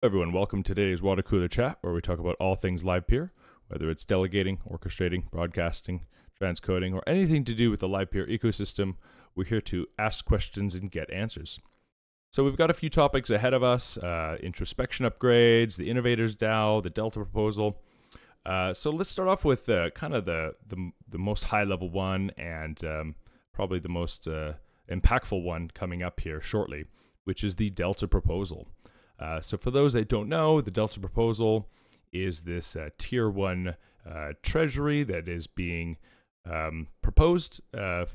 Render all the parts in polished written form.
Everyone, welcome to today's Water Cooler Chat, where we talk about all things Livepeer, whether it's delegating, orchestrating, broadcasting, transcoding, or anything to do with the Livepeer ecosystem. We're here to ask questions and get answers. So we've got a few topics ahead of us: introspection upgrades, the innovators DAO, the Delta proposal. So let's start off with kind of the most high level one, and probably the most impactful one coming up here shortly, which is the Delta proposal. So for those that don't know, the Delta proposal is this tier 1 treasury that is being proposed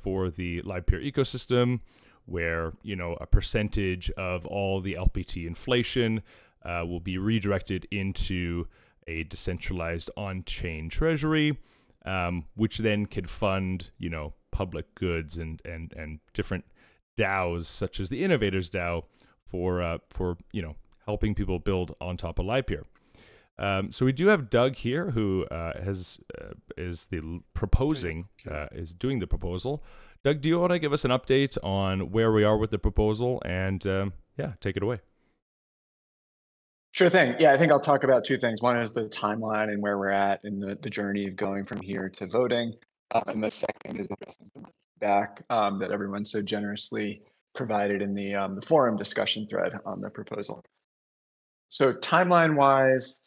for the Livepeer ecosystem, where a percentage of all the LPT inflation will be redirected into a decentralized on-chain treasury, which then can fund public goods and different DAOs such as the Innovators DAO for helping people build on top of Livepeer. So we do have Doug here, who is doing the proposal. Doug, do you want to give us an update on where we are with the proposal? And take it away. Sure thing. Yeah, I think I'll talk about two things. One is the timeline and where we're at in the journey of going from here to voting. And the second is addressing some feedback that everyone so generously provided in the forum discussion thread on the proposal. So timeline-wise,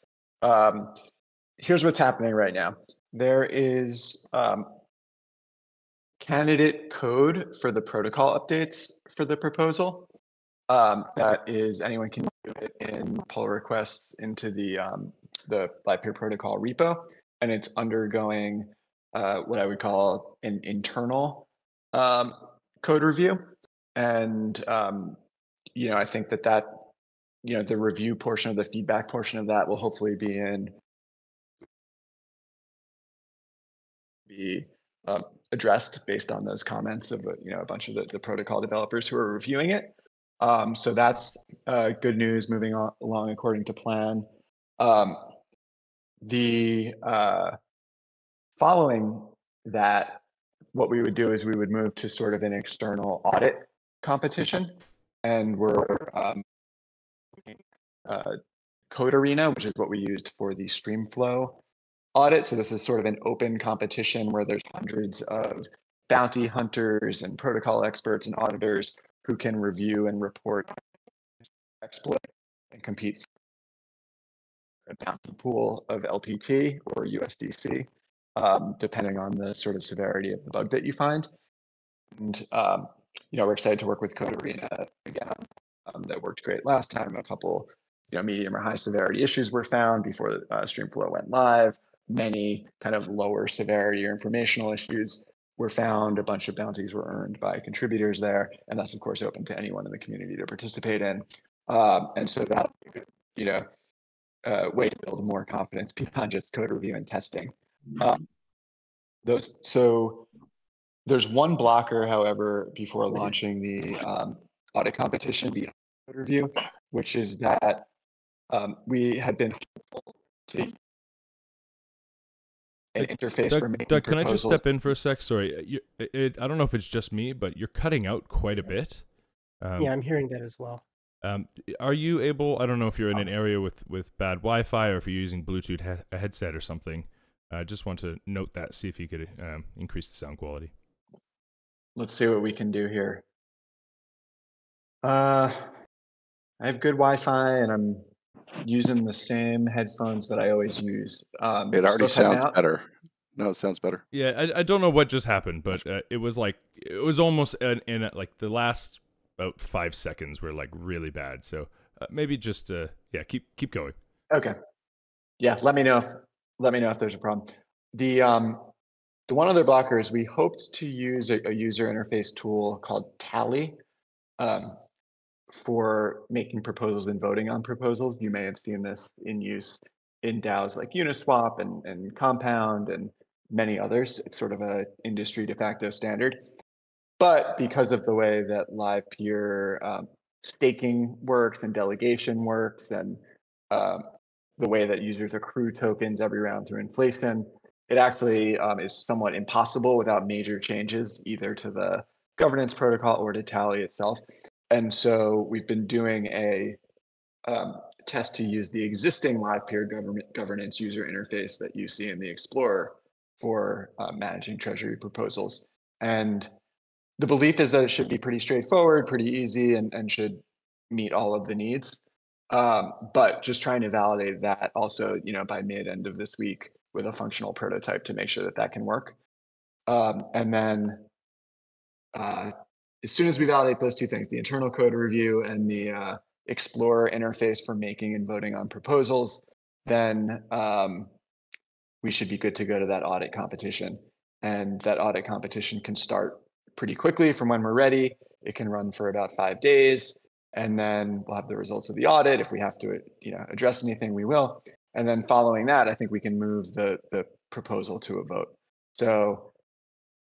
here's what's happening right now. There is candidate code for the protocol updates for the proposal. That is, anyone can do it in pull requests into the Livepeer protocol repo, and it's undergoing what I would call an internal code review. And I think that the review portion of the feedback portion of that will hopefully be addressed based on those comments of a bunch of the protocol developers who are reviewing it. So that's good news, moving along according to plan. Following that, what we would do is we would move to sort of an external audit competition, and we're Code Arena, which is what we used for the Streamflow audit. So this is sort of an open competition where there's hundreds of bounty hunters and protocol experts and auditors who can review and report exploit and compete for a bounty pool of LPT or USDC, depending on the sort of severity of the bug that you find. And we're excited to work with Code Arena again. That worked great last time. A couple medium or high severity issues were found before Streamflow went live. Many kind of lower severity or informational issues were found. A bunch of bounties were earned by contributors there, and that's of course open to anyone in the community to participate in. And so that way to build more confidence beyond just code review and testing. So there's one blocker, however, before launching the audit competition beyond code review, which is that we had been hopeful to an interface for making Doug, proposals. can I just step in for a sec? Sorry, I don't know if it's just me, but you're cutting out quite a bit. Yeah, I'm hearing that as well. Are you able? I don't know if you're in an area with bad Wi-Fi or if you're using Bluetooth headset or something. I just want to note that, see if you could increase the sound quality. Let's see what we can do here. I have good Wi-Fi, and I'm using the same headphones that I always use. It already sounds better. No, it sounds better. Yeah, I don't know what just happened, but it was almost in like the last about 5 seconds were like really bad. So maybe just keep going. Okay. Yeah, let me know if there's a problem. The one other blocker is we hoped to use a user interface tool called Tally for making proposals and voting on proposals. You may have seen this in use in DAOs like Uniswap and Compound and many others. It's sort of an industry de facto standard. But because of the way that Livepeer staking works and delegation works, and the way that users accrue tokens every round through inflation, it actually is somewhat impossible without major changes either to the governance protocol or to Tally itself. And so we've been doing a test to use the existing Livepeer governance user interface that you see in the Explorer for managing Treasury proposals. And the belief is that it should be pretty straightforward, pretty easy, and should meet all of the needs. But just trying to validate that also, by mid-end of this week with a functional prototype to make sure that that can work. And then as soon as we validate those two things, the internal code review and the Explorer interface for making and voting on proposals, then we should be good to go to that audit competition. And that audit competition can start pretty quickly from when we're ready. It can run for about 5 days, and then we'll have the results of the audit. If we have to, address anything, we will. And then following that, I think we can move the proposal to a vote. So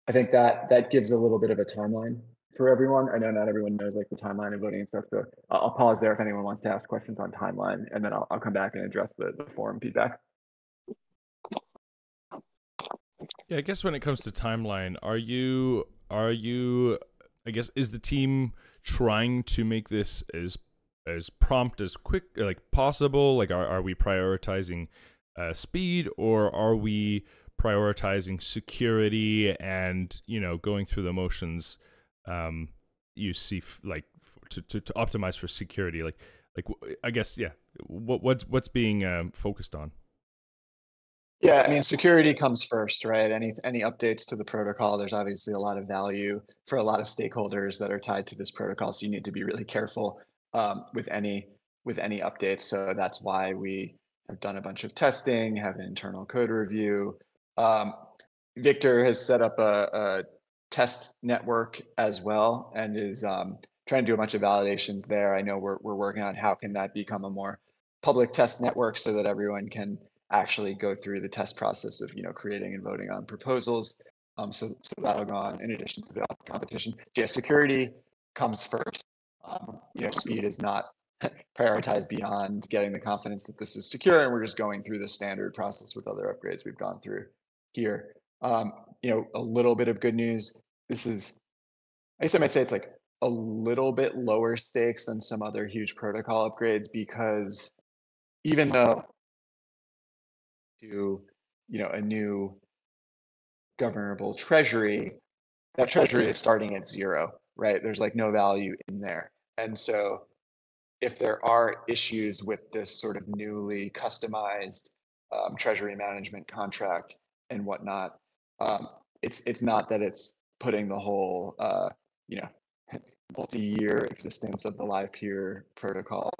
I think that gives a little bit of a timeline for everyone. I know not everyone knows like the timeline of voting and stuff. So I'll pause there if anyone wants to ask questions on timeline, and then I'll come back and address the forum feedback. Yeah, I guess when it comes to timeline, are you I guess, is the team trying to make this as prompt as quick like possible? Like are we prioritizing speed, or are we prioritizing security and going through the motions you see like to optimize for security? Like I guess, yeah, what's being focused on? Yeah, I mean, security comes first, right? Any updates to the protocol, there's obviously a lot of value for a lot of stakeholders that are tied to this protocol. So you need to be really careful with any updates. So that's why we have done a bunch of testing, have an internal code review. Victor has set up a test network as well, and is trying to do a bunch of validations there. I know we're working on how can that become a more public test network so that everyone can actually go through the test process of creating and voting on proposals. So that'll go on in addition to the competition. Yeah, security comes first. Speed is not prioritized beyond getting the confidence that this is secure, and we're just going through the standard process with other upgrades we've gone through here. A little bit of good news. This is, I guess I might say it's like a little bit lower stakes than some other huge protocol upgrades, because even though to a new governable treasury, that treasury is starting at 0, right? There's like no value in there. And so if there are issues with this sort of newly customized treasury management contract and whatnot, it's not that it's putting the whole multi-year existence of the Livepeer protocol.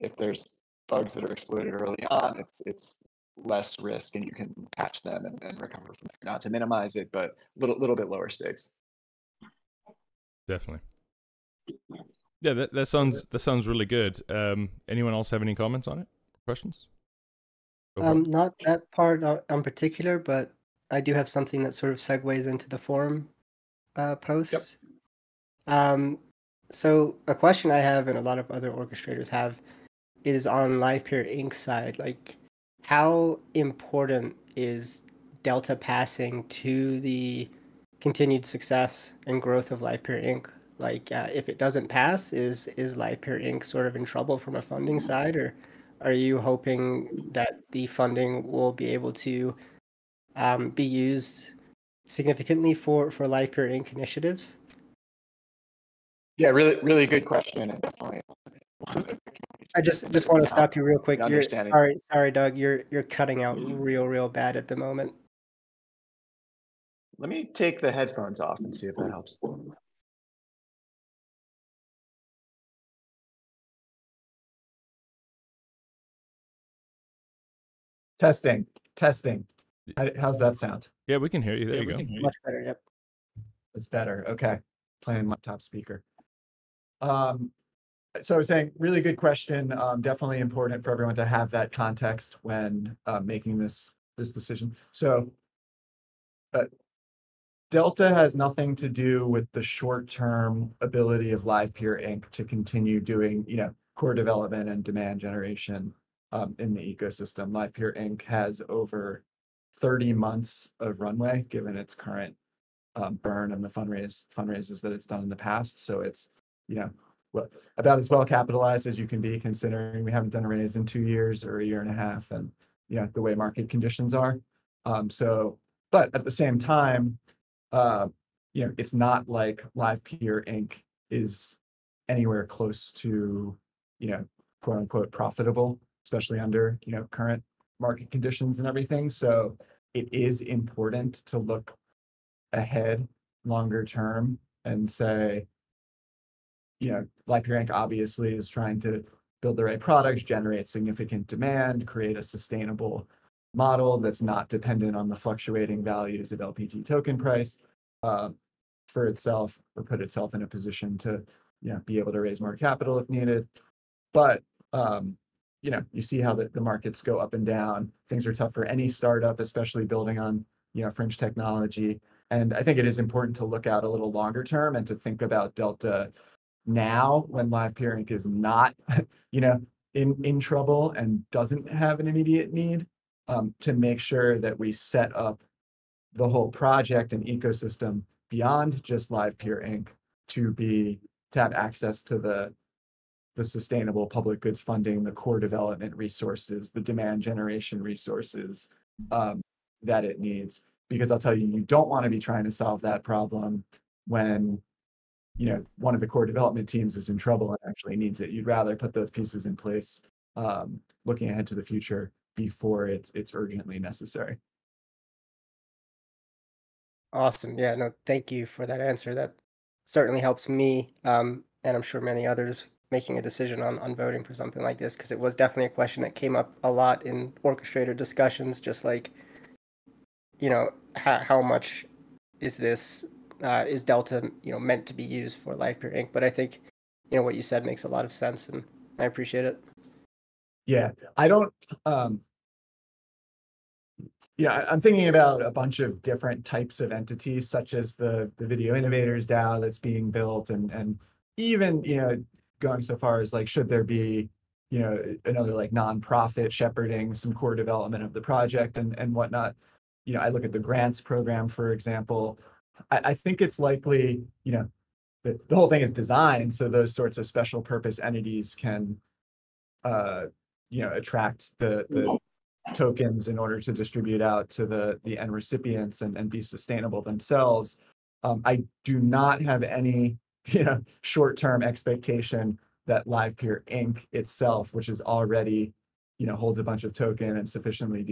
If there's bugs that are exploited early on, it's less risk, and you can patch them and recover from there. Not to minimize it, but little bit lower stakes. Definitely. Yeah, that sounds really good. Anyone else have any comments on it? Questions? Not that part in particular, but I do have something that sort of segues into the forum post. Yep. So a question I have, and a lot of other orchestrators have, is on Livepeer Inc. side. Like, how important is Delta passing to the continued success and growth of Livepeer Inc.? Like, if it doesn't pass, is Livepeer Inc. sort of in trouble from a funding side, or are you hoping that the funding will be able to be used significantly for Livepeer Inc. initiatives? Yeah, really good question, and definitely. I just want to stop you real quick. Sorry, Doug. You're cutting out real bad at the moment. Let me take the headphones off and see if that helps. Testing. How's that sound? Yeah, we can hear you. There you go. Much better. Yep. It's better. Okay. Playing my top speaker. So I was saying, really good question. Definitely important for everyone to have that context when making this decision. So Delta has nothing to do with the short-term ability of Livepeer Inc. to continue doing, core development and demand generation in the ecosystem. Livepeer Inc. has over 30 months of runway, given its current burn and the fundraises that it's done in the past. So it's, about as well capitalized as you can be, considering we haven't done a raise in 2 years or a year and a half, and the way market conditions are. But at the same time, it's not like Livepeer Inc. is anywhere close to, quote unquote profitable, especially under, current market conditions and everything. So it is important to look ahead longer term and say, Livepeer Inc. obviously is trying to build the right products, generate significant demand, create a sustainable model that's not dependent on the fluctuating values of LPT token price for itself, or put itself in a position to be able to raise more capital if needed. But you see how the markets go up and down. Things are tough for any startup, especially building on fringe technology. And I think it is important to look out a little longer term and to think about Delta now, when Livepeer Inc. is not in trouble and doesn't have an immediate need, to make sure that we set up the whole project and ecosystem beyond just Livepeer Inc. to have access to the sustainable public goods funding, the core development resources, the demand generation resources that it needs. Because I'll tell you, you don't want to be trying to solve that problem when one of the core development teams is in trouble and actually needs it. You'd rather put those pieces in place, looking ahead to the future before it's urgently necessary. Awesome. Yeah, no, thank you for that answer. That certainly helps me, and I'm sure many others, making a decision on voting for something like this, because it was definitely a question that came up a lot in orchestrator discussions, just like, how much is this, is Delta, meant to be used for Livepeer Inc. But I think, what you said makes a lot of sense, and I appreciate it. Yeah, I don't, I'm thinking about a bunch of different types of entities, such as the Video Innovators DAO that's being built, and even, going so far as like, should there be, another like nonprofit shepherding some core development of the project and whatnot. I look at the grants program, for example. I think it's likely, the whole thing is designed so those sorts of special purpose entities can, attract the tokens in order to distribute out to the end recipients and be sustainable themselves. I do not have any, short-term expectation that Livepeer Inc. itself, which is already, holds a bunch of token and sufficiently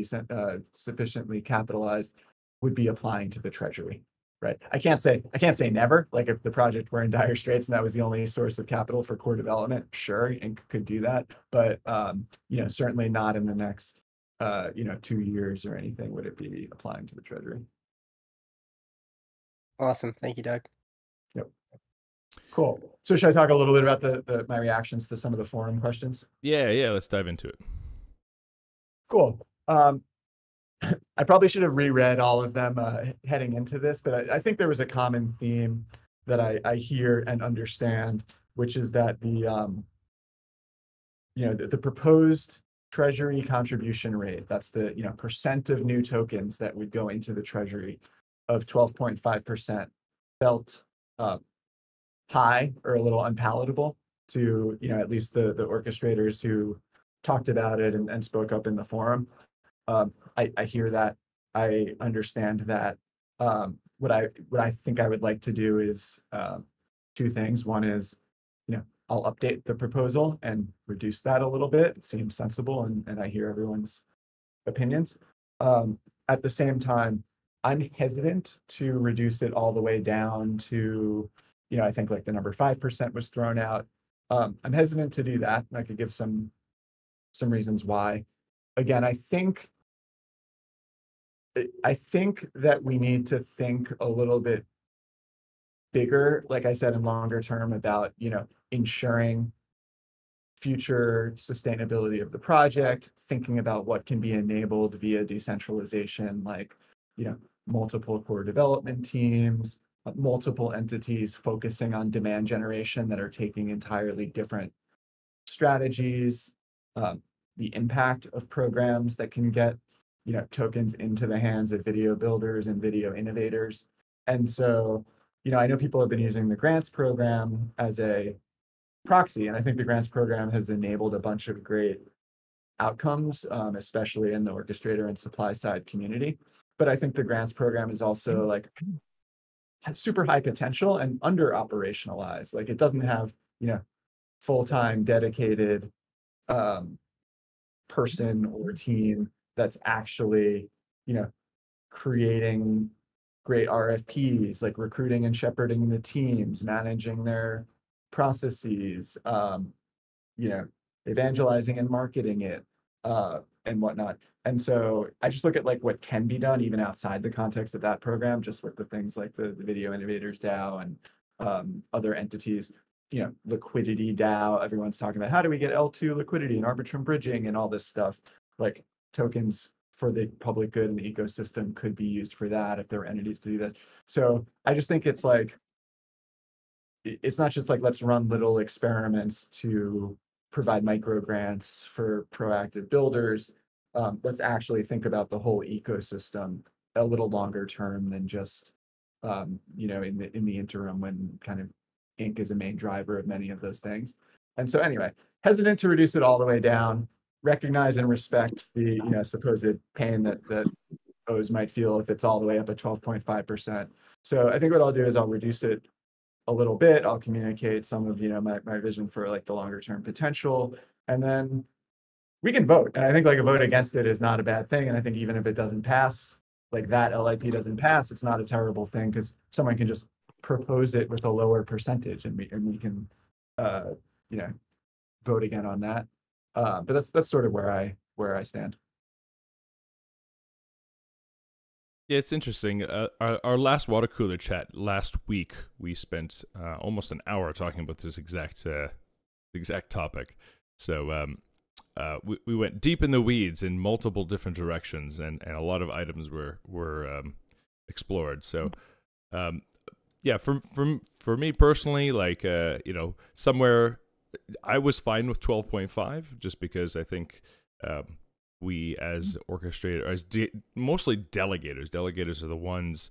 capitalized, would be applying to the Treasury. Right. I can't say never. Like, if the project were in dire straits and that was the only source of capital for core development, sure, Inc. could do that. But certainly not in the next 2 years or anything would it be applying to the Treasury. Awesome. Thank you, Doug. Yep. Cool. So should I talk a little bit about my reactions to some of the forum questions? Yeah, let's dive into it. Cool. I probably should have reread all of them heading into this, but I think there was a common theme that I hear and understand, which is that the proposed Treasury contribution rate, that's the percent of new tokens that would go into the Treasury, of 12.5%, felt high or a little unpalatable to at least the orchestrators who talked about it and spoke up in the forum. I hear that. I understand that. What I think I would like to do is two things. One is, I'll update the proposal and reduce that a little bit. It seems sensible, and I hear everyone's opinions. At the same time, I'm hesitant to reduce it all the way down to, I think like the number 5% was thrown out. I'm hesitant to do that. I could give some reasons why. Again, I think that we need to think a little bit bigger, like I said, in longer term about, ensuring future sustainability of the project, thinking about what can be enabled via decentralization, like, multiple core development teams, multiple entities focusing on demand generation that are taking entirely different strategies, the impact of programs that can get tokens into the hands of video builders and video innovators. And so I know people have been using the grants program as a proxy. And I think the grants program has enabled a bunch of great outcomes, especially in the orchestrator and supply side community. But I think the grants program is also like has super high potential and under operationalized. Like it doesn't have, full-time dedicated person or team that's actually, creating great RFPs, like recruiting and shepherding the teams, managing their processes, evangelizing and marketing it, and whatnot. And so I just look at like what can be done even outside the context of that program, just with the things like the Video Innovators DAO and other entities, liquidity DAO. Everyone's talking about how do we get L2 liquidity and Arbitrum bridging and all this stuff. Like tokens for the public good in the ecosystem could be used for that if there were entities to do that. So I just think it's like, it's not just like, let's run little experiments to provide micro grants for proactive builders. Let's actually think about the whole ecosystem a little longer term than just, in the interim when kind of ink is a main driver of many of those things. And so anyway, hesitant to reduce it all the way down, recognize and respect the, supposed pain that O's might feel if it's all the way up at 12.5%. So I think what I'll do is I'll reduce it a little bit. I'll communicate some of, my vision for like the longer term potential, and then we can vote. And I think like a vote against it is not a bad thing. And I think even if it doesn't pass, like that LIP doesn't pass, it's not a terrible thing because someone can just propose it with a lower percentage and we can, vote again on that. But that's sort of where I stand. Yeah, it's interesting. Our last water cooler chat last week, we spent almost an hour talking about this exact topic. So we went deep in the weeds in multiple different directions, and a lot of items were explored. So yeah, for me personally, like somewhere I was fine with 12.5, just because I think. We as orchestrators, mostly delegators are the ones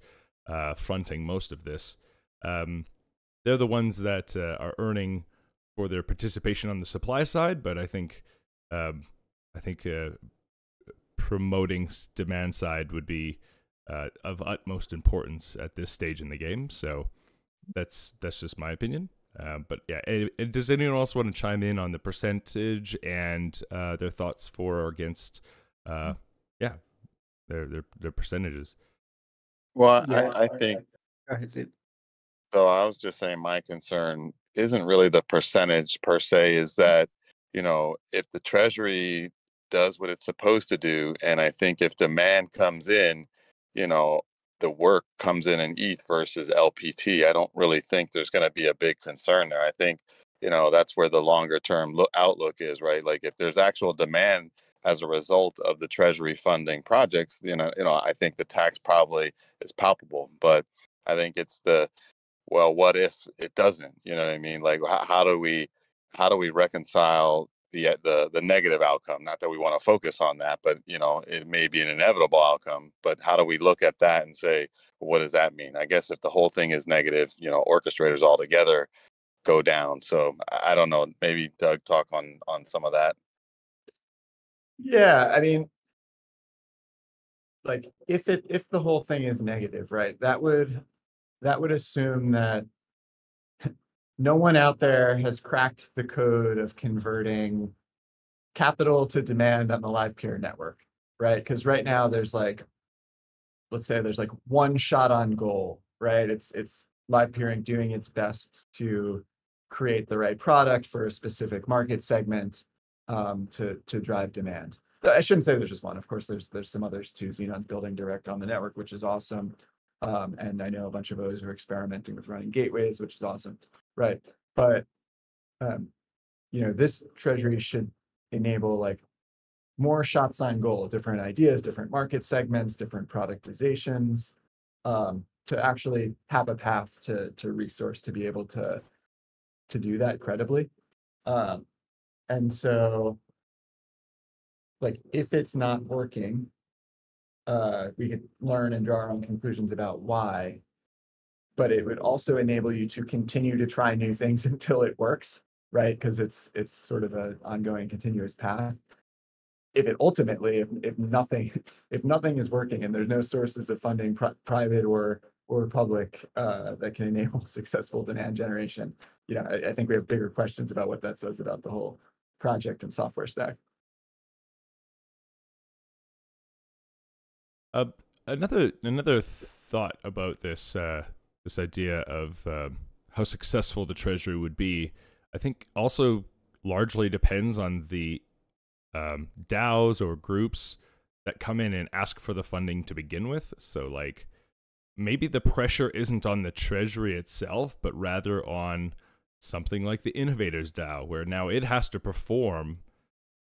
fronting most of this. They're the ones that are earning for their participation on the supply side, but I think promoting demand side would be of utmost importance at this stage in the game. So that's just my opinion. But yeah, does anyone else want to chime in on the percentage and their thoughts for or against, their percentages? Well, I think. Go ahead, Zip. So I was just saying my concern isn't really the percentage per se, is that, if the Treasury does what it's supposed to do, and I think if demand comes in, the work comes in ETH versus LPT, I don't really think there's going to be a big concern there. I think, that's where the longer term outlook is, right? Like if there's actual demand as a result of the Treasury funding projects, I think the tax probably is palpable. But I think it's well, what if it doesn't? You know what I mean? Like how do we reconcile the negative outcome? Not that we want to focus on that, but it may be an inevitable outcome. But how do we look at that and say, what does that mean? I guess if the whole thing is negative, orchestrators altogether go down. So I don't know. Maybe Doug talk on some of that. Yeah, I mean, like if the whole thing is negative, right? That would assume that no one out there has cracked the code of converting capital to demand on the Livepeer network, right? Because right now there's like, let's say there's like one shot on goal, right? It's Livepeer doing its best to create the right product for a specific market segment to drive demand. I shouldn't say there's just one. Of course, there's some others too. Xenon's building direct on the network, which is awesome. And I know a bunch of O's are experimenting with running gateways, which is awesome, right? But this Treasury should enable like more shots on goal, different ideas, different market segments, different productizations, to actually have a path to resource to be able to do that credibly. And so, like, if it's not working, we could learn and draw our own conclusions about why, but it would also enable you to continue to try new things until it works. right? Because it's sort of an ongoing, continuous path. If it ultimately, if nothing is working and there's no sources of funding, private or public, that can enable successful demand generation, I think we have bigger questions about what that says about the whole project and software stack. Another thought about this this idea of how successful the Treasury would be, I think also largely depends on the DAOs or groups that come in and ask for the funding to begin with. So like maybe the pressure isn't on the Treasury itself, but rather on something like the Innovators DAO, where now it has to perform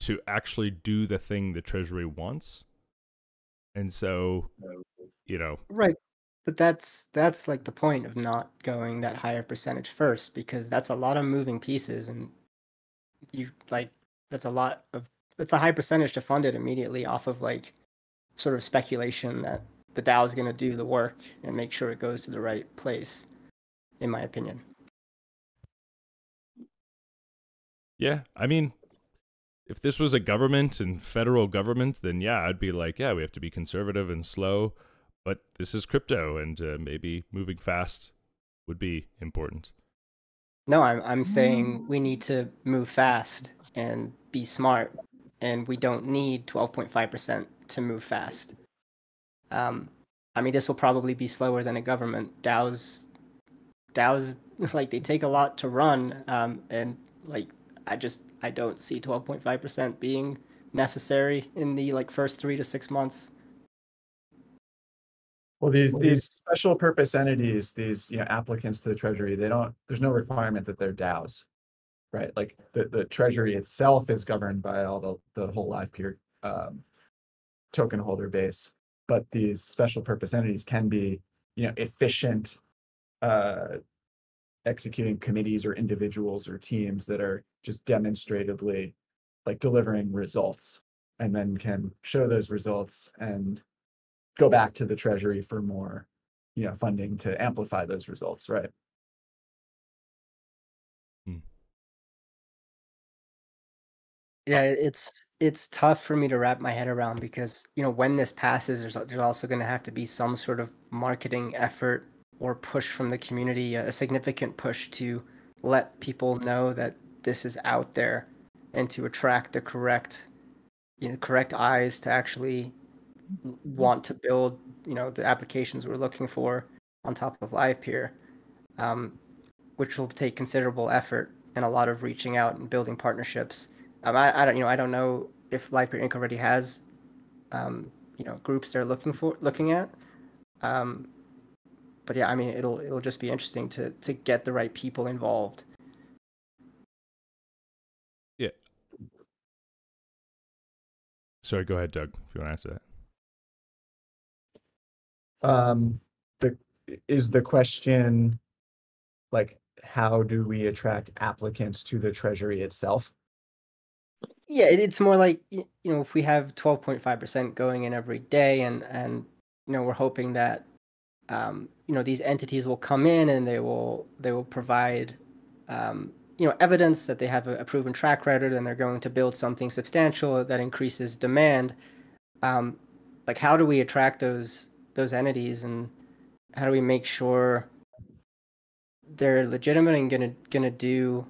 to actually do the thing the Treasury wants. And so, Right. But that's like the point of not going that higher percentage first, because that's a lot of moving pieces, and that's a high percentage to fund it immediately off of like sort of speculation that the DAO is going to do the work and make sure it goes to the right place, in my opinion. Yeah, I mean, if this was a government and federal government, then yeah, I'd be like, yeah, we have to be conservative and slow. But this is crypto, and maybe moving fast would be important. No, I'm saying we need to move fast and be smart, and we don't need 12.5% to move fast. I mean, this will probably be slower than a government. DAOs, like they take a lot to run, and like I don't see 12.5% being necessary in the like first 3 to 6 months. Well, these special purpose entities, these applicants to the Treasury, there's no requirement that they're DAOs, right? Like the Treasury itself is governed by all the whole Livepeer token holder base, but these special purpose entities can be efficient executing committees or individuals or teams that are just demonstratively like delivering results, and then can show those results and go back to the Treasury for more funding to amplify those results, right? Yeah, it's tough for me to wrap my head around, because when this passes, there's also going to have to be some sort of marketing effort or push from the community, a significant push to let people know that this is out there, and to attract the correct eyes to actually want to build the applications we're looking for on top of Livepeer, which will take considerable effort and a lot of reaching out and building partnerships. I don't know if Livepeer Inc. already has groups they're looking at. But yeah, I mean, it'll just be interesting to get the right people involved. Yeah. Sorry, go ahead, Doug, if you want to answer that. Is the question like, how do we attract applicants to the Treasury itself? Yeah, it's more like, if we have 12.5% going in every day, and we're hoping that these entities will come in and they will provide evidence that they have a proven track record, and they're going to build something substantial that increases demand. Like, how do we attract those entities, and how do we make sure they're legitimate and gonna do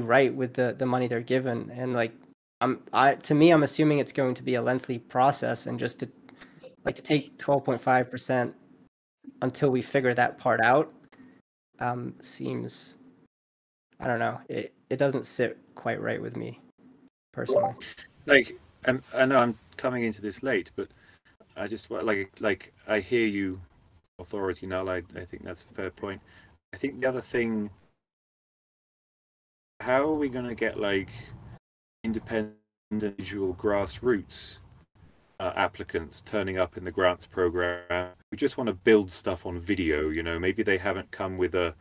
right with the money they're given? And like, I'm assuming it's going to be a lengthy process, and just to take 12.5% until we figure that part out seems, I don't know, it doesn't sit quite right with me personally. Like, and I know I'm coming into this late, but I just like I hear you, authority now. I think that's a fair point. I think the other thing, how are we going to get like independent individual grassroots applicants turning up in the grants program who just want to build stuff on video? Maybe they haven't come with a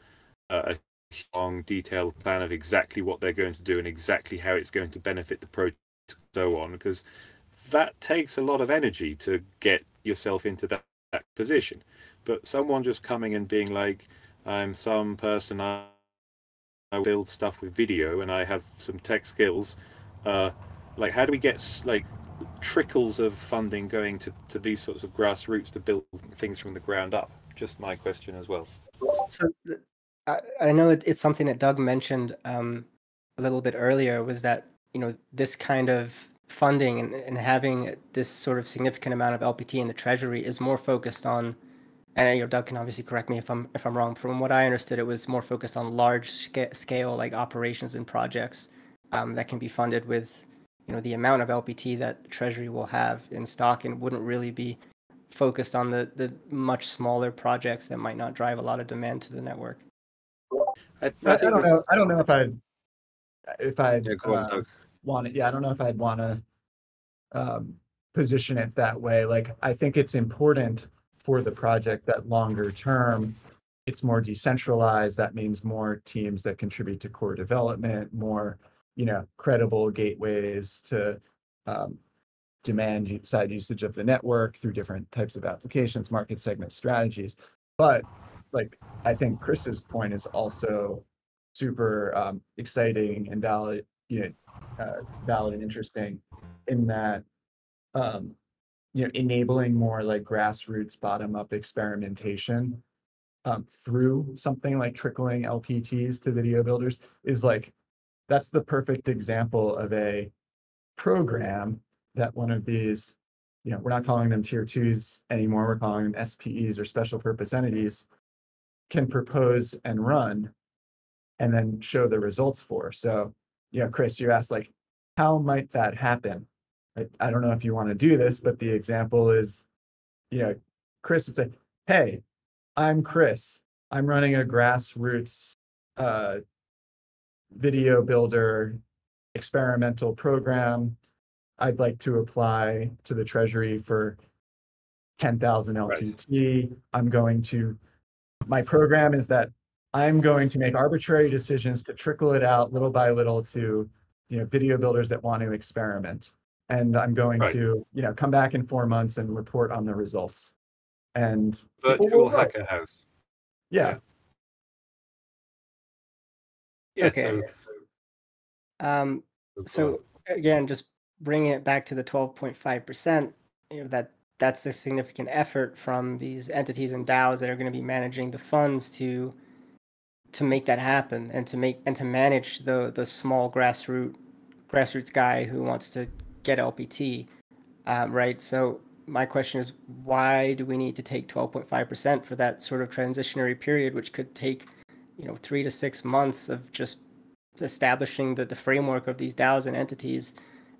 long detailed plan of exactly what they're going to do and exactly how it's going to benefit the project, so on, because that takes a lot of energy to get yourself into that position. But someone just coming and being like, I'm some person, build stuff with video and I have some tech skills, like how do we get like trickles of funding going to these sorts of grassroots to build things from the ground up? Just my question as well. So I know it's something that Doug mentioned a little bit earlier, was that, you know, this kind of funding and having this sort of significant amount of LPT in the Treasury is more focused on, and, you know, Doug can obviously correct me if I'm wrong. From what I understood, it was more focused on large scale like operations and projects that can be funded with, you know, the amount of LPT that Treasury will have in stock, and wouldn't really be focused on the much smaller projects that might not drive a lot of demand to the network. I don't know. I don't know if I'd want it. Yeah, I don't know if I'd want to position it that way. Like, I think it's important for the project that longer term, it's more decentralized. That means more teams that contribute to core development, more, you know, credible gateways to demand side usage of the network through different types of applications, market segment strategies. But like, I think Chris's point is also super exciting and valid, valid and interesting, in that enabling more like grassroots bottom-up experimentation through something like trickling LPTs to video builders is like, that's the perfect example of a program that one of these, we're not calling them tier 2s anymore, we're calling them SPEs or special purpose entities, can propose and run and then show the results for. So, Chris, you asked like, how might that happen? I don't know if you want to do this, but the example is, Chris would say, hey, I'm Chris. I'm running a grassroots video builder experimental program. I'd like to apply to the Treasury for 10,000 LPT. Right. My program is that I'm going to make arbitrary decisions to trickle it out little by little to, video builders that want to experiment. And I'm going right. to, come back in 4 months and report on the results. And virtual hacker house. Yeah. Yeah. Okay. So again, just bringing it back to the 12.5%, that's a significant effort from these entities and DAOs that are going to be managing the funds to make that happen, and to manage the small grassroots guy who wants to get LPT, right? So my question is, why do we need to take 12.5% for that sort of transitionary period, which could take 3 to 6 months of just establishing the framework of these DAOs and entities?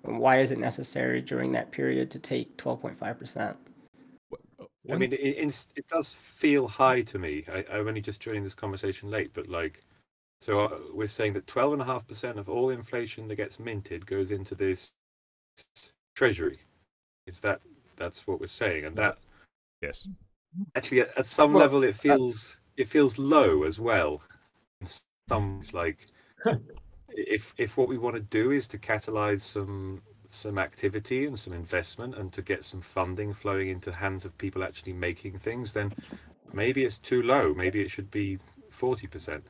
And why is it necessary during that period to take 12.5%? I mean, it does feel high to me. I'm only just joining this conversation late, but like, so we're saying that 12.5% of all inflation that gets minted goes into this Treasury. That's what we're saying? And that, yes, actually at some level it feels low as well. Some like, if what we want to do is to catalyze some activity and some investment and to get some funding flowing into the hands of people actually making things, then maybe it's too low. Maybe it should be 40%.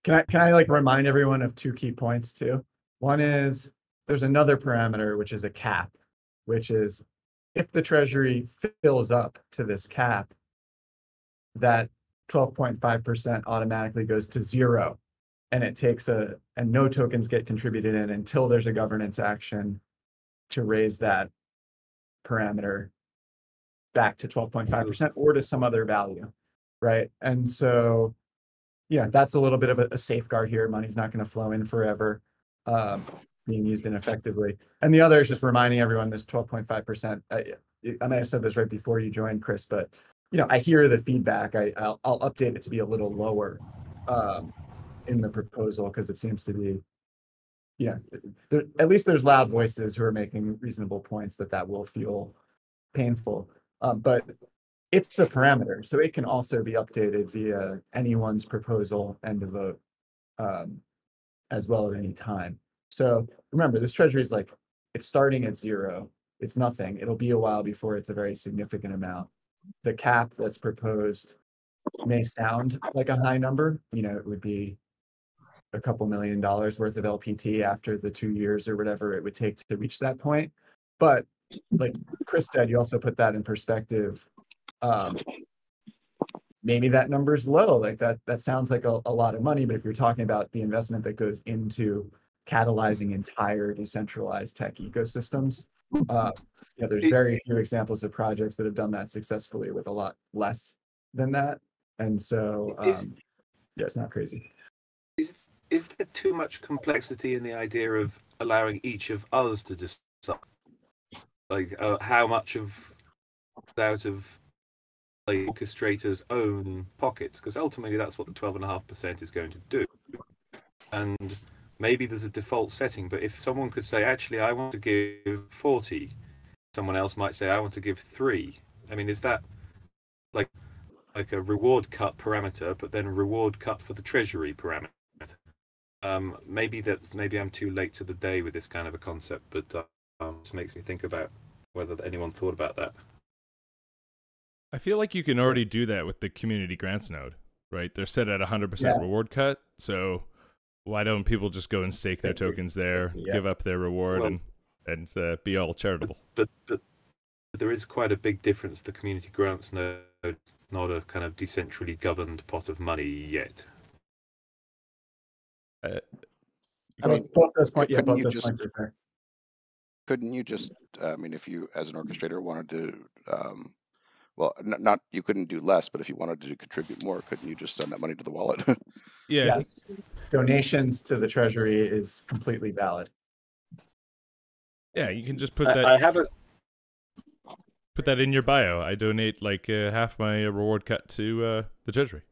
Can I like remind everyone of 2 key points too? One is there's another parameter, which is a cap, which is if the Treasury fills up to this cap, that 12.5% automatically goes to 0. And it takes and no tokens get contributed in until there's a governance action to raise that parameter back to 12.5% or to some other value, right? And so, that's a little bit of a safeguard here. Money's not going to flow in forever, being used ineffectively. And the other is just reminding everyone this 12.5%. I might have said this right before you joined, Chris, but I hear the feedback. I'll update it to be a little lower in the proposal, because it seems to be, at least there's loud voices who are making reasonable points that will feel painful. But it's a parameter, so it can also be updated via anyone's proposal and a vote as well at any time. So remember, this Treasury is like, it's starting at 0. It's nothing. It'll be a while before it's a very significant amount. The cap that's proposed may sound like a high number. It would be a couple $1 million worth of LPT after the 2 years or whatever it would take to reach that point. But like Chris said, you also put that in perspective. Maybe that number's low. Like that sounds like a lot of money, but if you're talking about the investment that goes into catalyzing entire decentralized tech ecosystems, there's very few examples of projects that have done that successfully with a lot less than that. And so, it's not crazy. Is there too much complexity in the idea of allowing each of us to decide, like how much out of like orchestrators' own pockets? Because ultimately, that's what the 12.5% is going to do. And maybe there's a default setting, but if someone could say, actually, I want to give 40, someone else might say, I want to give 3. I mean, is that like a reward cut parameter, but then reward cut for the Treasury parameter? Maybe I'm too late to the day with this kind of a concept, but it makes me think about whether anyone thought about that. I feel like you can already do that with the community grants node, right? They're set at 100% reward cut, so why don't people just go and stake their tokens there, give up their reward, and be all charitable? But there is quite a big difference. The community grants node, not a kind of decentrally governed pot of money yet. I mean, both those points are fair. Couldn't you just, I mean, if you as an orchestrator wanted to, not you couldn't do less, but if you wanted to contribute more, couldn't you just send that money to the wallet? Yes, donations to the Treasury is completely valid. Yeah, you can just put that. Put that in your bio. I donate like half my reward cut to the Treasury.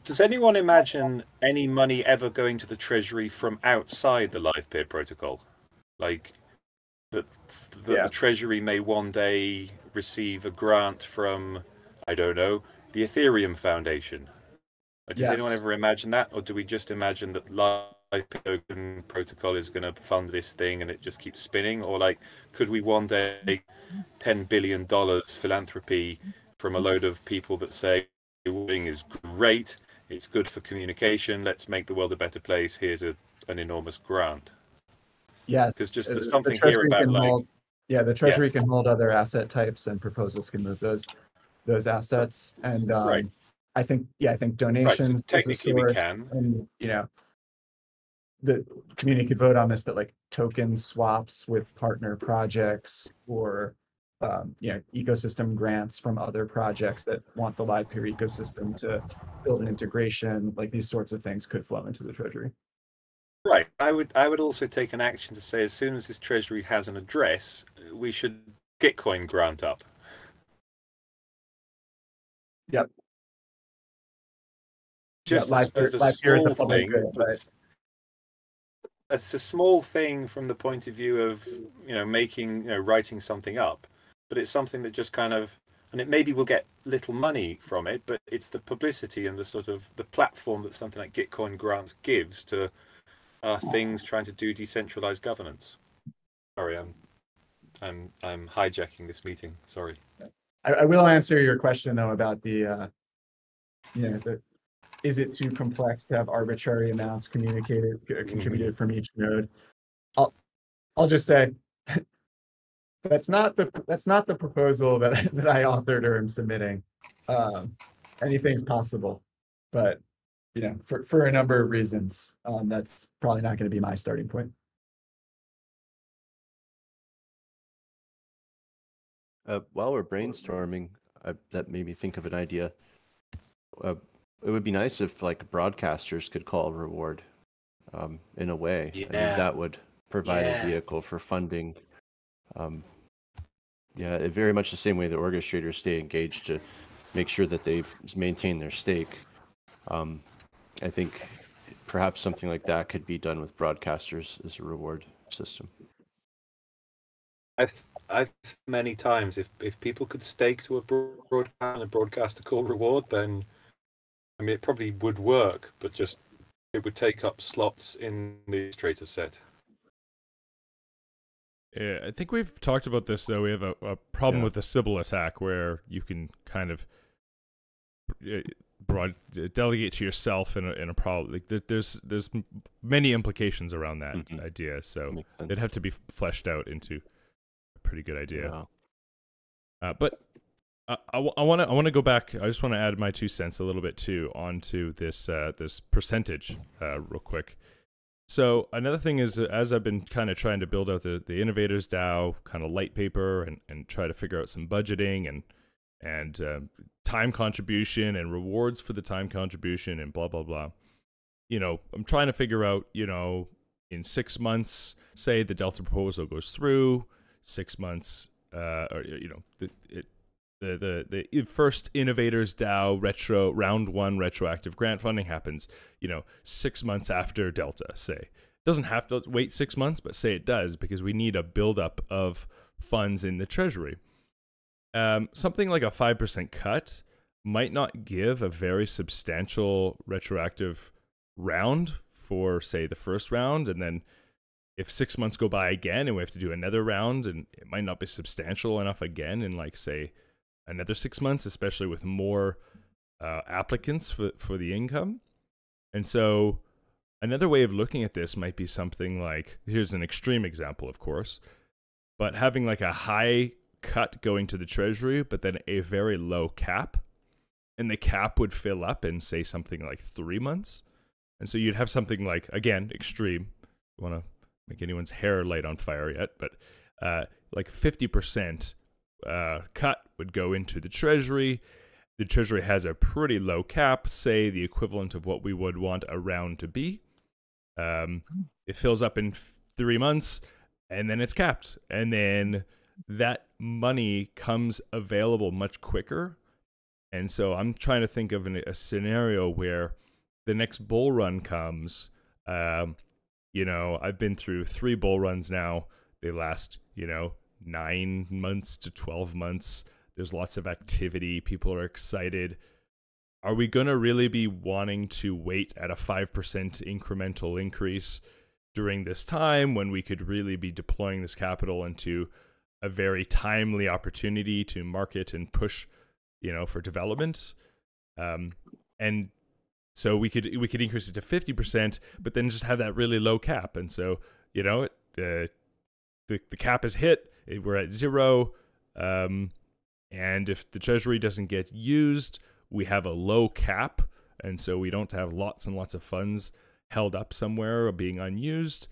Does anyone imagine any money ever going to the Treasury from outside the Livepeer protocol? Like that the Treasury may one day receive a grant from, I don't know, the Ethereum Foundation. Does anyone ever imagine that? Or do we just imagine that Livepeer protocol is going to fund this thing and it just keeps spinning? Or like, could we one day $10 billion philanthropy from a load of people that say, is great, it's good for communication, let's make the world a better place, here's an enormous grant? Yes, because just there's something here about like the Treasury can hold other asset types and proposals can move those assets, and I think donations, so technically we can, and the community could vote on this, but like token swaps with partner projects or ecosystem grants from other projects that want the Livepeer ecosystem to build an integration, like these sorts of things could flow into the Treasury. Right. I would also take an action to say, as soon as this Treasury has an address, we should Gitcoin grant up. Yep. Just as a small thing, it's a small thing from the point of view of writing something up. But it's something that just kind of, and it maybe will get little money from it, but it's the publicity and the sort of the platform that something like Gitcoin grants gives to things trying to do decentralized governance. Sorry, I'm hijacking this meeting. Sorry. I will answer your question though about the is it too complex to have arbitrary amounts contributed from each node? I'll just say. That's not the proposal that I authored or am submitting. Anything's possible, but for a number of reasons, that's probably not going to be my starting point. While we're brainstorming, that made me think of an idea. It would be nice if like broadcasters could call a reward, in a way. I mean, that would provide a vehicle for funding. Very much the same way the orchestrators stay engaged to make sure that they maintain their stake. I think perhaps something like that could be done with broadcasters as a reward system. I've many times, if people could stake to a broadcast and a broadcaster call reward, then I mean it probably would work, but just it would take up slots in the illustrator set. Yeah, I think we've talked about this, though. We have a problem with the Sybil attack where you can kind of delegate to yourself in a problem. Like there's many implications around that idea, so it'd have to be fleshed out into a pretty good idea. But I want to go back. I just want to add my 2 cents a little bit too onto this this percentage real quick. So another thing is, as I've been kind of trying to build out the Innovators DAO kind of light paper and try to figure out some budgeting and time contribution and rewards for the time contribution and blah, blah, blah. You know, I'm trying to figure out, you know, in 6 months, say the Delta proposal goes through, 6 months, or, you know, the first Innovators DAO round 1 retroactive grant funding happens, you know, 6 months after Delta, say. It doesn't have to wait 6 months, but say it does, because we need a buildup of funds in the Treasury. Something like a 5% cut might not give a very substantial retroactive round for, say, the first round, and then if 6 months go by again and we have to do another round, and it might not be substantial enough again in, like, say, another 6 months, especially with more applicants for the income. And so another way of looking at this might be something like, here's an extreme example, of course, but having like a high cut going to the Treasury, but then a very low cap, and the cap would fill up in, say, something like 3 months. And so you'd have something like, again, extreme, I don't want to make anyone's hair light on fire yet, but like 50% cut would go into the Treasury. The Treasury has a pretty low cap, say the equivalent of what we would want a round to be. It fills up in 3 months, and then it's capped. And then that money comes available much quicker. And so I'm trying to think of a scenario where the next bull run comes. You know, I've been through 3 bull runs now. They last, you know, 9 months to 12 months. There's lots of activity. People are excited. Are we going to really be wanting to wait at a 5% incremental increase during this time when we could really be deploying this capital into a very timely opportunity to market and push, you know, for development? And so we could increase it to 50%, but then just have that really low cap. And so, you know, the cap is hit. We're at 0. And if the Treasury doesn't get used, we have a low cap. And so we don't have lots and lots of funds held up somewhere or being unused.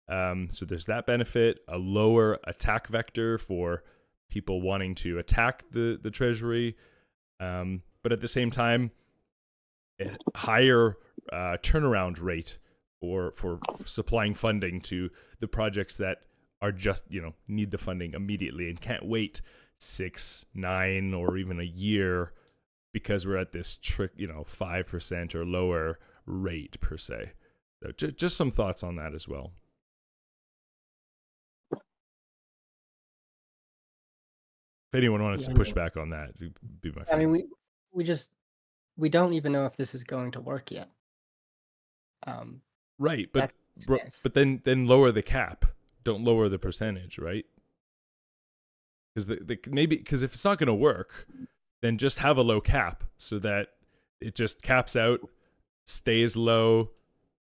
So there's that benefit, a lower attack vector for people wanting to attack the Treasury. But at the same time, a higher turnaround rate for supplying funding to the projects that are just, you know, need the funding immediately and can't wait 6, 9, or even a year because we're at this 5% or lower rate per se. So just some thoughts on that as well. If anyone wanted to push back on that, it'd be my favorite. I mean, we don't even know if this is going to work yet. Right, but then lower the cap. Don't lower the percentage, right? Because if it's not going to work, then just have a low cap so that it just caps out, stays low,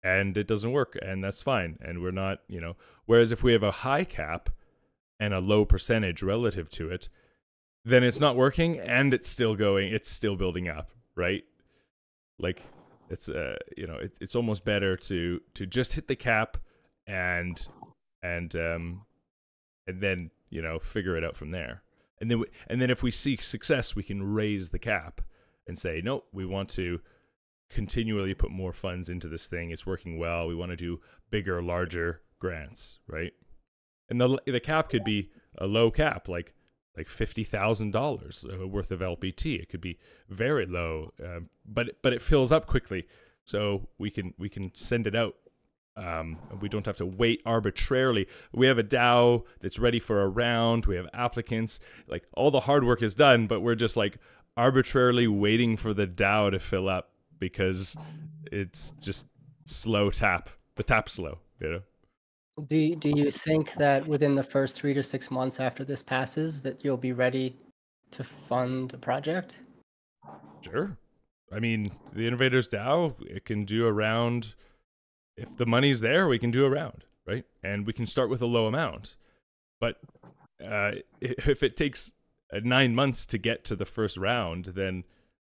and it doesn't work, and that's fine. And we're not, you know. Whereas if we have a high cap and a low percentage relative to it, then it's not working and it's still going. It's still building up, right? Like it's you know, it's almost better to just hit the cap and then, you know, figure it out from there. And then if we seek success, we can raise the cap and say, no, we want to continually put more funds into this thing. It's working well. We want to do bigger, larger grants, right? And the cap could be a low cap, like $50,000 worth of LPT. It could be very low, but it fills up quickly, so we can send it out. We don't have to wait arbitrarily. We have a DAO that's ready for a round. We have applicants. Like, all the hard work is done, but we're just like arbitrarily waiting for the DAO to fill up because it's just slow tap. The tap's slow, you know? Do you think that within the first 3 to 6 months after this passes that you'll be ready to fund the project? Sure. I mean, the Innovators DAO, it can do a round. If the money's there, we can do a round, right? And we can start with a low amount. But if it takes 9 months to get to the first round, then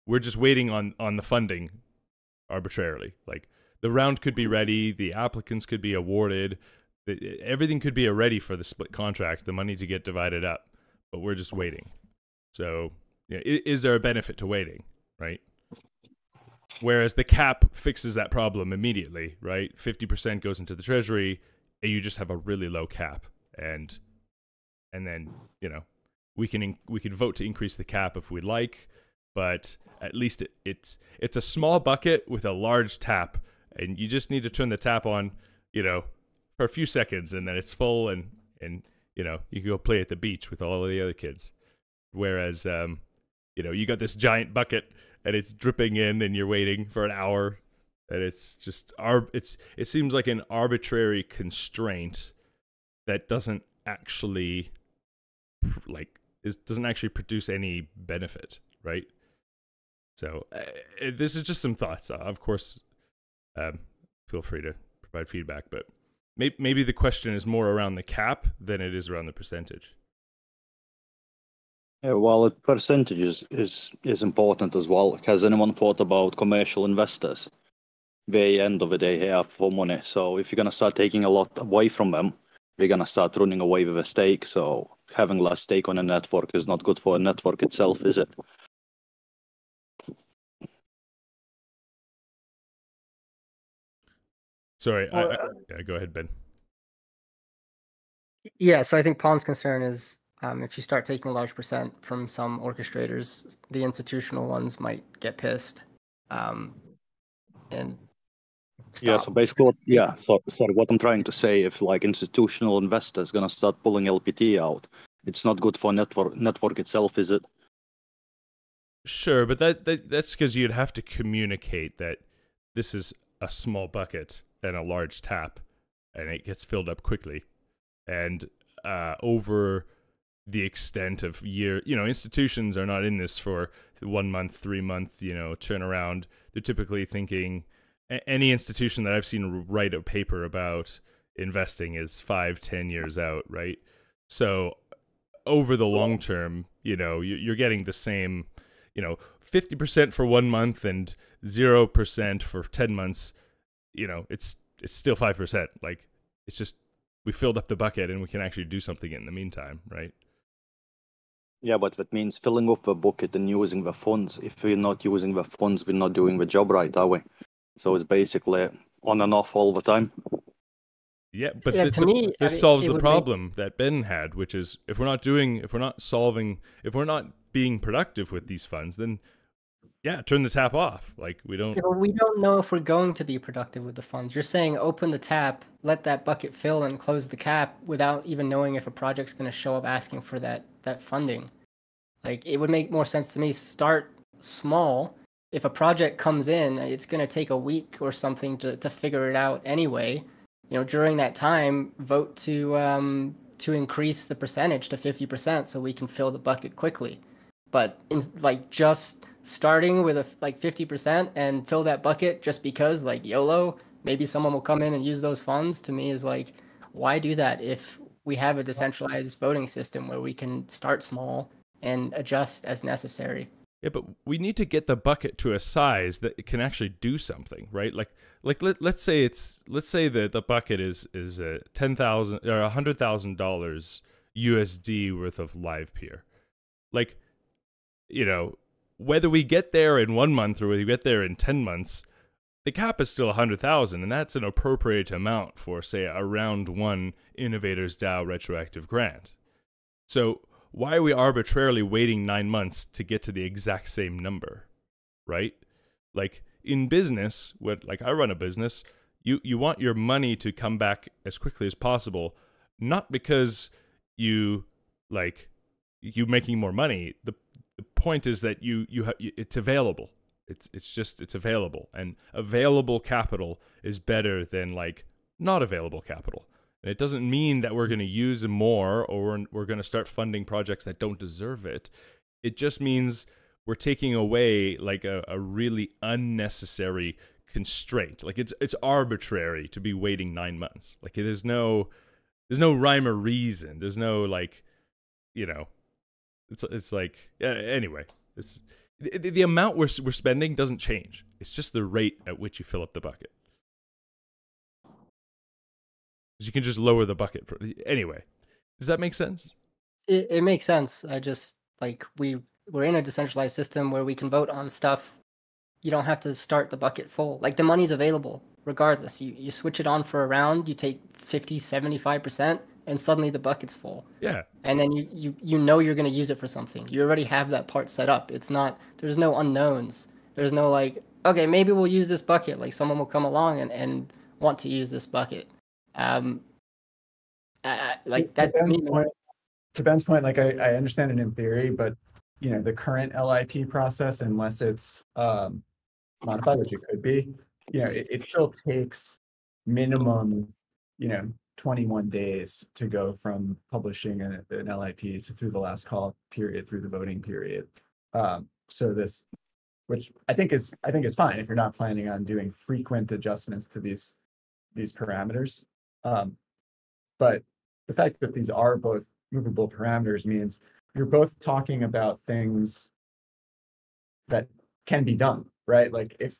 we're just waiting on the funding arbitrarily. Like, the round could be ready, the applicants could be awarded, everything could be ready for the split contract, the money to get divided up, but we're just waiting. So, yeah, is there a benefit to waiting, right? Whereas the cap fixes that problem immediately, right? 50% goes into the Treasury, and you just have a really low cap, and then, you know, we can vote to increase the cap if we like, but at least it's a small bucket with a large tap, and you just need to turn the tap on, you know, for a few seconds, and then it's full, and you know, you can go play at the beach with all of the other kids. Whereas, you know, you got this giant bucket and it's dripping in, and you're waiting for an hour, and it's just it seems like an arbitrary constraint that doesn't actually doesn't actually produce any benefit, right? So this is just some thoughts. Of course, feel free to provide feedback, but maybe the question is more around the cap than it is around the percentage. Yeah, well, percentage is important as well. Has anyone thought about commercial investors? They, end of the day, here for money. So if you're going to start taking a lot away from them, they're going to start running away with a stake. So having less stake on a network is not good for a network itself, is it? Sorry, yeah, go ahead, Ben. Yeah, so I think Palm's concern is if you start taking a large percent from some orchestrators, the institutional ones might get pissed and stop. Yeah, so basically, sorry, what I'm trying to say, if like institutional investors gonna start pulling LPT out, it's not good for network itself, is it? Sure, but that's because you'd have to communicate that this is a small bucket and a large tap, and it gets filled up quickly. And over the extent of year, you know, institutions are not in this for 1 month, 3 month, you know, turnaround. They're typically thinking, any institution that I've seen write a paper about investing is 5-10 years out, right? So over the long term, you know, you're getting the same, you know, 50% for 1 month and 0% for 10 months. You know, it's still 5%. Like, it's just, we filled up the bucket and we can actually do something in the meantime, right? Yeah, but that means filling up the bucket and using the funds. If we're not using the funds, we're not doing the job right, are we? So it's basically on and off all the time. Yeah, but to me, this solves the problem that Ben had, which is if we're not being productive with these funds, then yeah, turn the tap off. Like, we don't know if we're going to be productive with the funds. You're saying open the tap, let that bucket fill, and close the cap without even knowing if a project's going to show up asking for that funding. Like, it would make more sense to me, start small. If a project comes in, it's going to take a week or something to figure it out anyway. You know, during that time, vote to increase the percentage to 50% so we can fill the bucket quickly. But just starting with 50% and fill that bucket just because, like, YOLO, maybe someone will come in and use those funds, to me is like, why do that if we have a decentralized voting system where we can start small and adjust as necessary? Yeah, but we need to get the bucket to a size that it can actually do something, right? Let's say that the bucket is $10,000 or $100,000 USD worth of Livepeer. Like, you know, whether we get there in 1 month or whether we get there in 10 months, the cap is still 100,000, and that's an appropriate amount for, say, a round 1 Innovators DAO retroactive grant. So why are we arbitrarily waiting 9 months to get to the exact same number, right? Like, in business, I run a business, you want your money to come back as quickly as possible, not because you making more money. The point is that it's available. It's available, and available capital is better than not available capital. And it doesn't mean that we're going to use more or we're going to start funding projects that don't deserve it. It just means we're taking away like a really unnecessary constraint. Like it's arbitrary to be waiting 9 months. Like there's no rhyme or reason. There's no like, you know, it's like anyway. It's the amount we're spending doesn't change. It's just the rate at which you fill up the bucket. You can just lower the bucket. Anyway, does that make sense? It makes sense. I just like we're in a decentralized system where we can vote on stuff. You don't have to start the bucket full. Like the money's available regardless. You switch it on for a round, you take 50, 75%, and suddenly the bucket's full. Yeah. And then you know you're going to use it for something. You already have that part set up. It's not, there's no unknowns. There's no like, okay, maybe we'll use this bucket. Like someone will come along and want to use this bucket. Like that. To Ben's point, like I understand it in theory, but you know, the current LIP process, unless it's modified, which it could be, you know, it still takes minimum, you know, 21 days to go from publishing an LIP to through the last call period, through the voting period. So this, which I think is fine if you're not planning on doing frequent adjustments to these parameters. But the fact that these are both movable parameters means you're both talking about things that can be done, right? Like if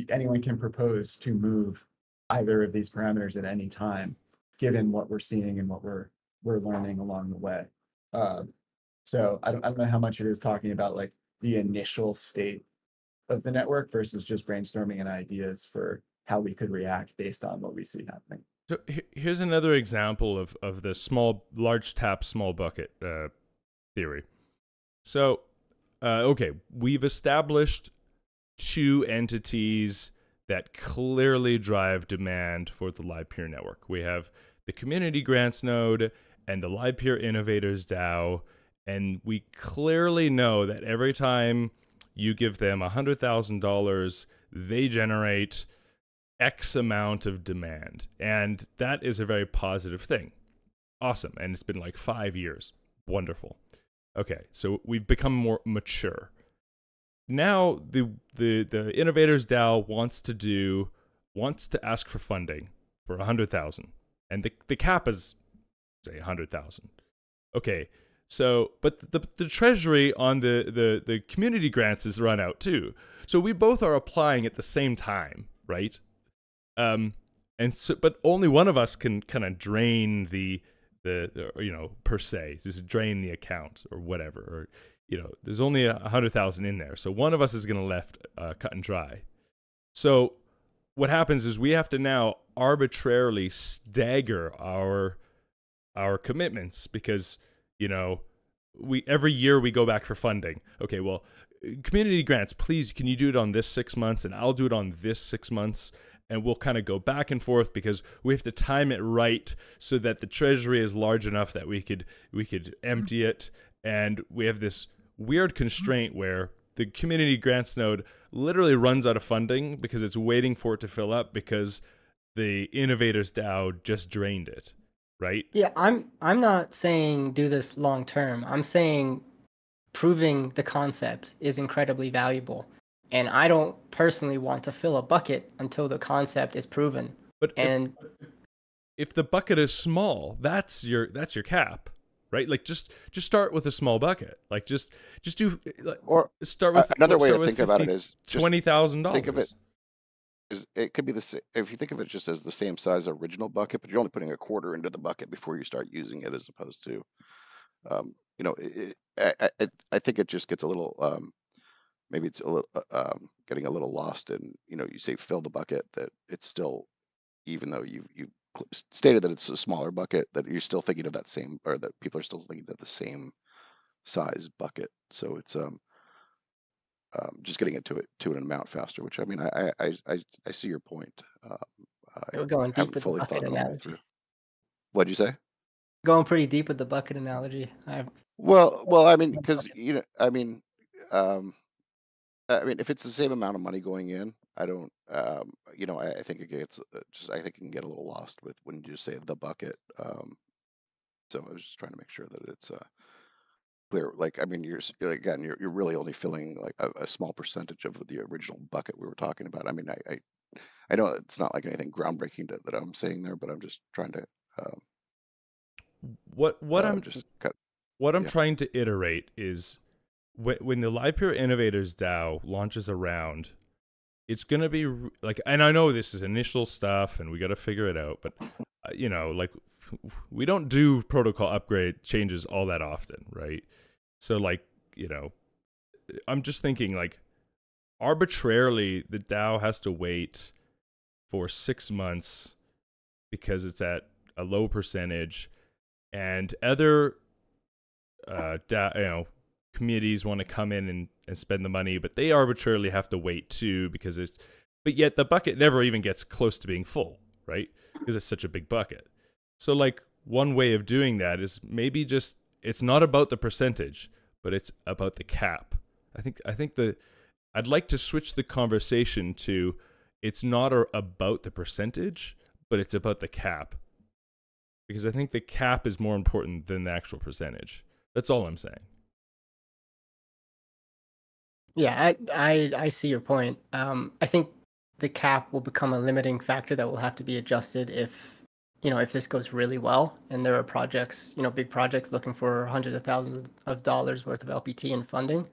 anyone can propose to move either of these parameters at any time, given what we're seeing and what we're learning along the way. So I don't know how much it is talking about like the initial state of the network versus just brainstorming and ideas for how we could react based on what we see happening. So here's another example of the large tap, small bucket theory. So, okay, we've established two entities that clearly drive demand for the Livepeer network. We have the community grants node and the Livepeer innovators DAO, and we clearly know that every time you give them $100,000, they generate X amount of demand, and that is a very positive thing. Awesome. And it's been like 5 years. Wonderful. Okay, so we've become more mature. Now the innovators DAO wants to ask for funding for 100,000, and the cap is say 100,000. Okay, so but the treasury on the community grants is run out too. So we both are applying at the same time, right? And so, but only one of us can kind of drain the you know, per se, just drain the account or whatever, or you know, there's only 100,000 in there, so one of us is going to left cut and dry. So what happens is we have to now arbitrarily stagger our commitments because, you know, every year we go back for funding. Okay, well, community grants, please, can you do it on this 6 months, and I'll do it on this 6 months. And we'll kind of go back and forth because we have to time it right so that the treasury is large enough that we could empty it. And we have this weird constraint where the community grants node literally runs out of funding because it's waiting for it to fill up because the innovators DAO just drained it, right? Yeah, I'm not saying do this long term. I'm saying proving the concept is incredibly valuable. And I don't personally want to fill a bucket until the concept is proven. But if the bucket is small, that's your cap, right? Like just start with a small bucket. Like just do or start with another way to think about it is $20,000. Think of it is it could be the same if you think of it just as the same size original bucket, but you're only putting a quarter into the bucket before you start using it, as opposed to, you know, I think it just gets a little. Maybe it's a little getting a little lost in, you know, you say fill the bucket, that it's still, even though you stated that it's a smaller bucket, that you're still thinking of that same, or that people are still thinking of the same size bucket. So it's just getting it to an amount faster, which I mean, I see your point. We're going deep with the bucket analogy. What'd you say? Going pretty deep with the bucket analogy. Well, I mean, because, you know, I mean, if it's the same amount of money going in, I don't, you know, I think it gets I think it can get a little lost with when you just say the bucket. So I was just trying to make sure that it's clear. Like, I mean, again, you're really only filling like a small percentage of the original bucket we were talking about. I mean, I know it's not like anything groundbreaking that I'm saying there, but I'm just trying to what I'm just cut. What I'm Yeah. trying to iterate is when the Livepeer Innovators DAO launches around, it's going to be like, and I know this is initial stuff and we got to figure it out, but you know, like we don't do protocol upgrade changes all that often, right? So like, you know, I'm just thinking like arbitrarily the DAO has to wait for 6 months because it's at a low percentage, and other communities want to come in and spend the money, but they arbitrarily have to wait too because but yet the bucket never even gets close to being full, right? Because it's such a big bucket. So like one way of doing that is maybe just, it's not about the percentage, but it's about the cap. I'd like to switch the conversation to, it's not about the percentage, but it's about the cap. Because I think the cap is more important than the actual percentage. That's all I'm saying. Yeah, I see your point. I think the cap will become a limiting factor that will have to be adjusted if this goes really well and there are projects, big projects looking for hundreds of thousands of dollars worth of LPT and funding.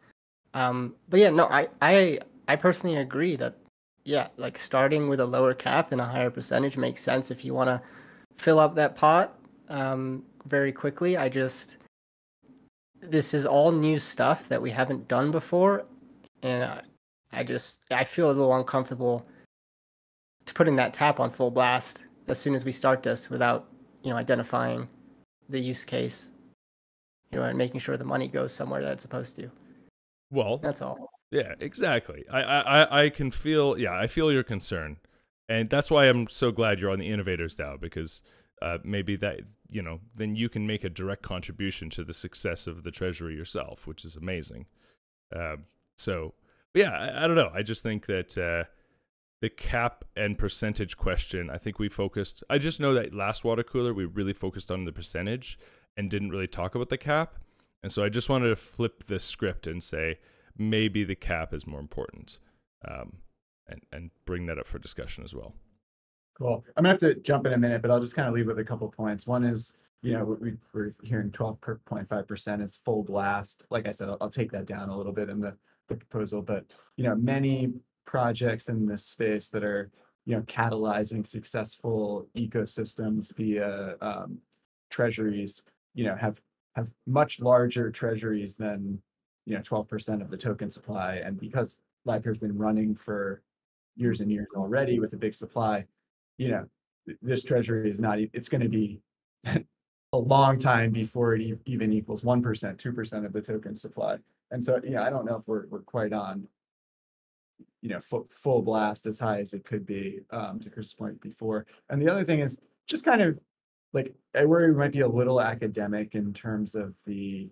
But yeah, no, I personally agree that, yeah, like starting with a lower cap and a higher percentage makes sense if you want to fill up that pot very quickly. This is all new stuff that we haven't done before, and I feel a little uncomfortable to putting that tap on full blast as soon as we start this without identifying the use case, and making sure the money goes somewhere that it's supposed to. Well, that's all. Yeah, exactly. I can feel, I feel your concern, and that's why I'm so glad you're on the Innovators DAO, because maybe that, then you can make a direct contribution to the success of the Treasury yourself, which is amazing. So, yeah, I don't know. I just think that the cap and percentage question, I think I just know that last water cooler, we really focused on the percentage and didn't really talk about the cap. And so I just wanted to flip the script and say, maybe the cap is more important, and bring that up for discussion as well. Cool. I'm gonna have to jump in a minute, but I'll just kind of leave with a couple points. One is, we're hearing 12.5% is full blast. Like I said, I'll take that down a little bit in the proposal, but many projects in this space that are catalyzing successful ecosystems via treasuries, have much larger treasuries than 12% of the token supply. And because Livepeer's been running for years and years already with a big supply, this treasury is it's going to be a long time before it even equals 1%, 2% of the token supply. And so, I don't know if we're quite on, full blast as high as it could be, to Chris's point before. And the other thing is just kind of like, I worry we might be a little academic in terms of the,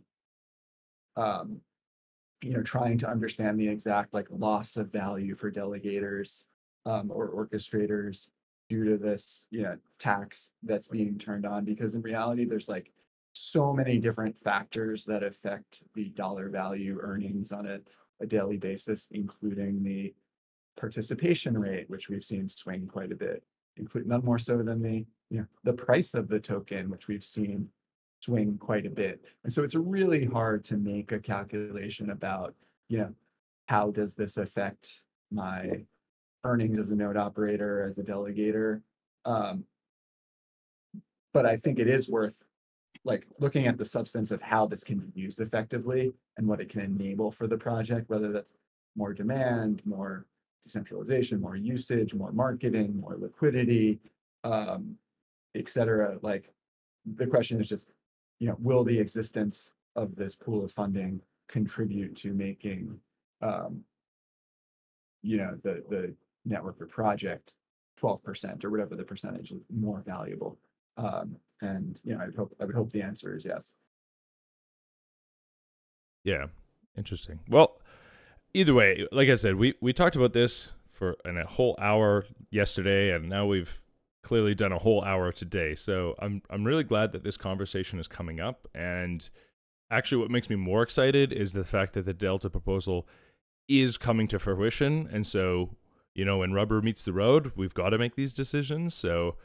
trying to understand the exact loss of value for delegators or orchestrators due to this tax that's being turned on, because in reality there's so many different factors that affect the dollar value earnings on a daily basis, including the participation rate, which we've seen swing quite a bit, including none more so than the price of the token, which we've seen swing quite a bit. And so it's really hard to make a calculation about how does this affect my earnings as a node operator, as a delegator. But I think it is worth looking at the substance of how this can be used effectively and what it can enable for the project, whether that's more demand, more decentralization, more usage, more marketing, more liquidity, et cetera. The question is just, will the existence of this pool of funding contribute to making the network or project 12% or whatever the percentage is more valuable? And I would hope the answer is yes. Yeah, interesting. Well, either way, like I said, we talked about this for a whole hour yesterday, and now we've clearly done a whole hour today. So I'm really glad that this conversation is coming up, and actually what makes me more excited is the fact that the Delta proposal is coming to fruition. And so, you know, when rubber meets the road, we've got to make these decisions. So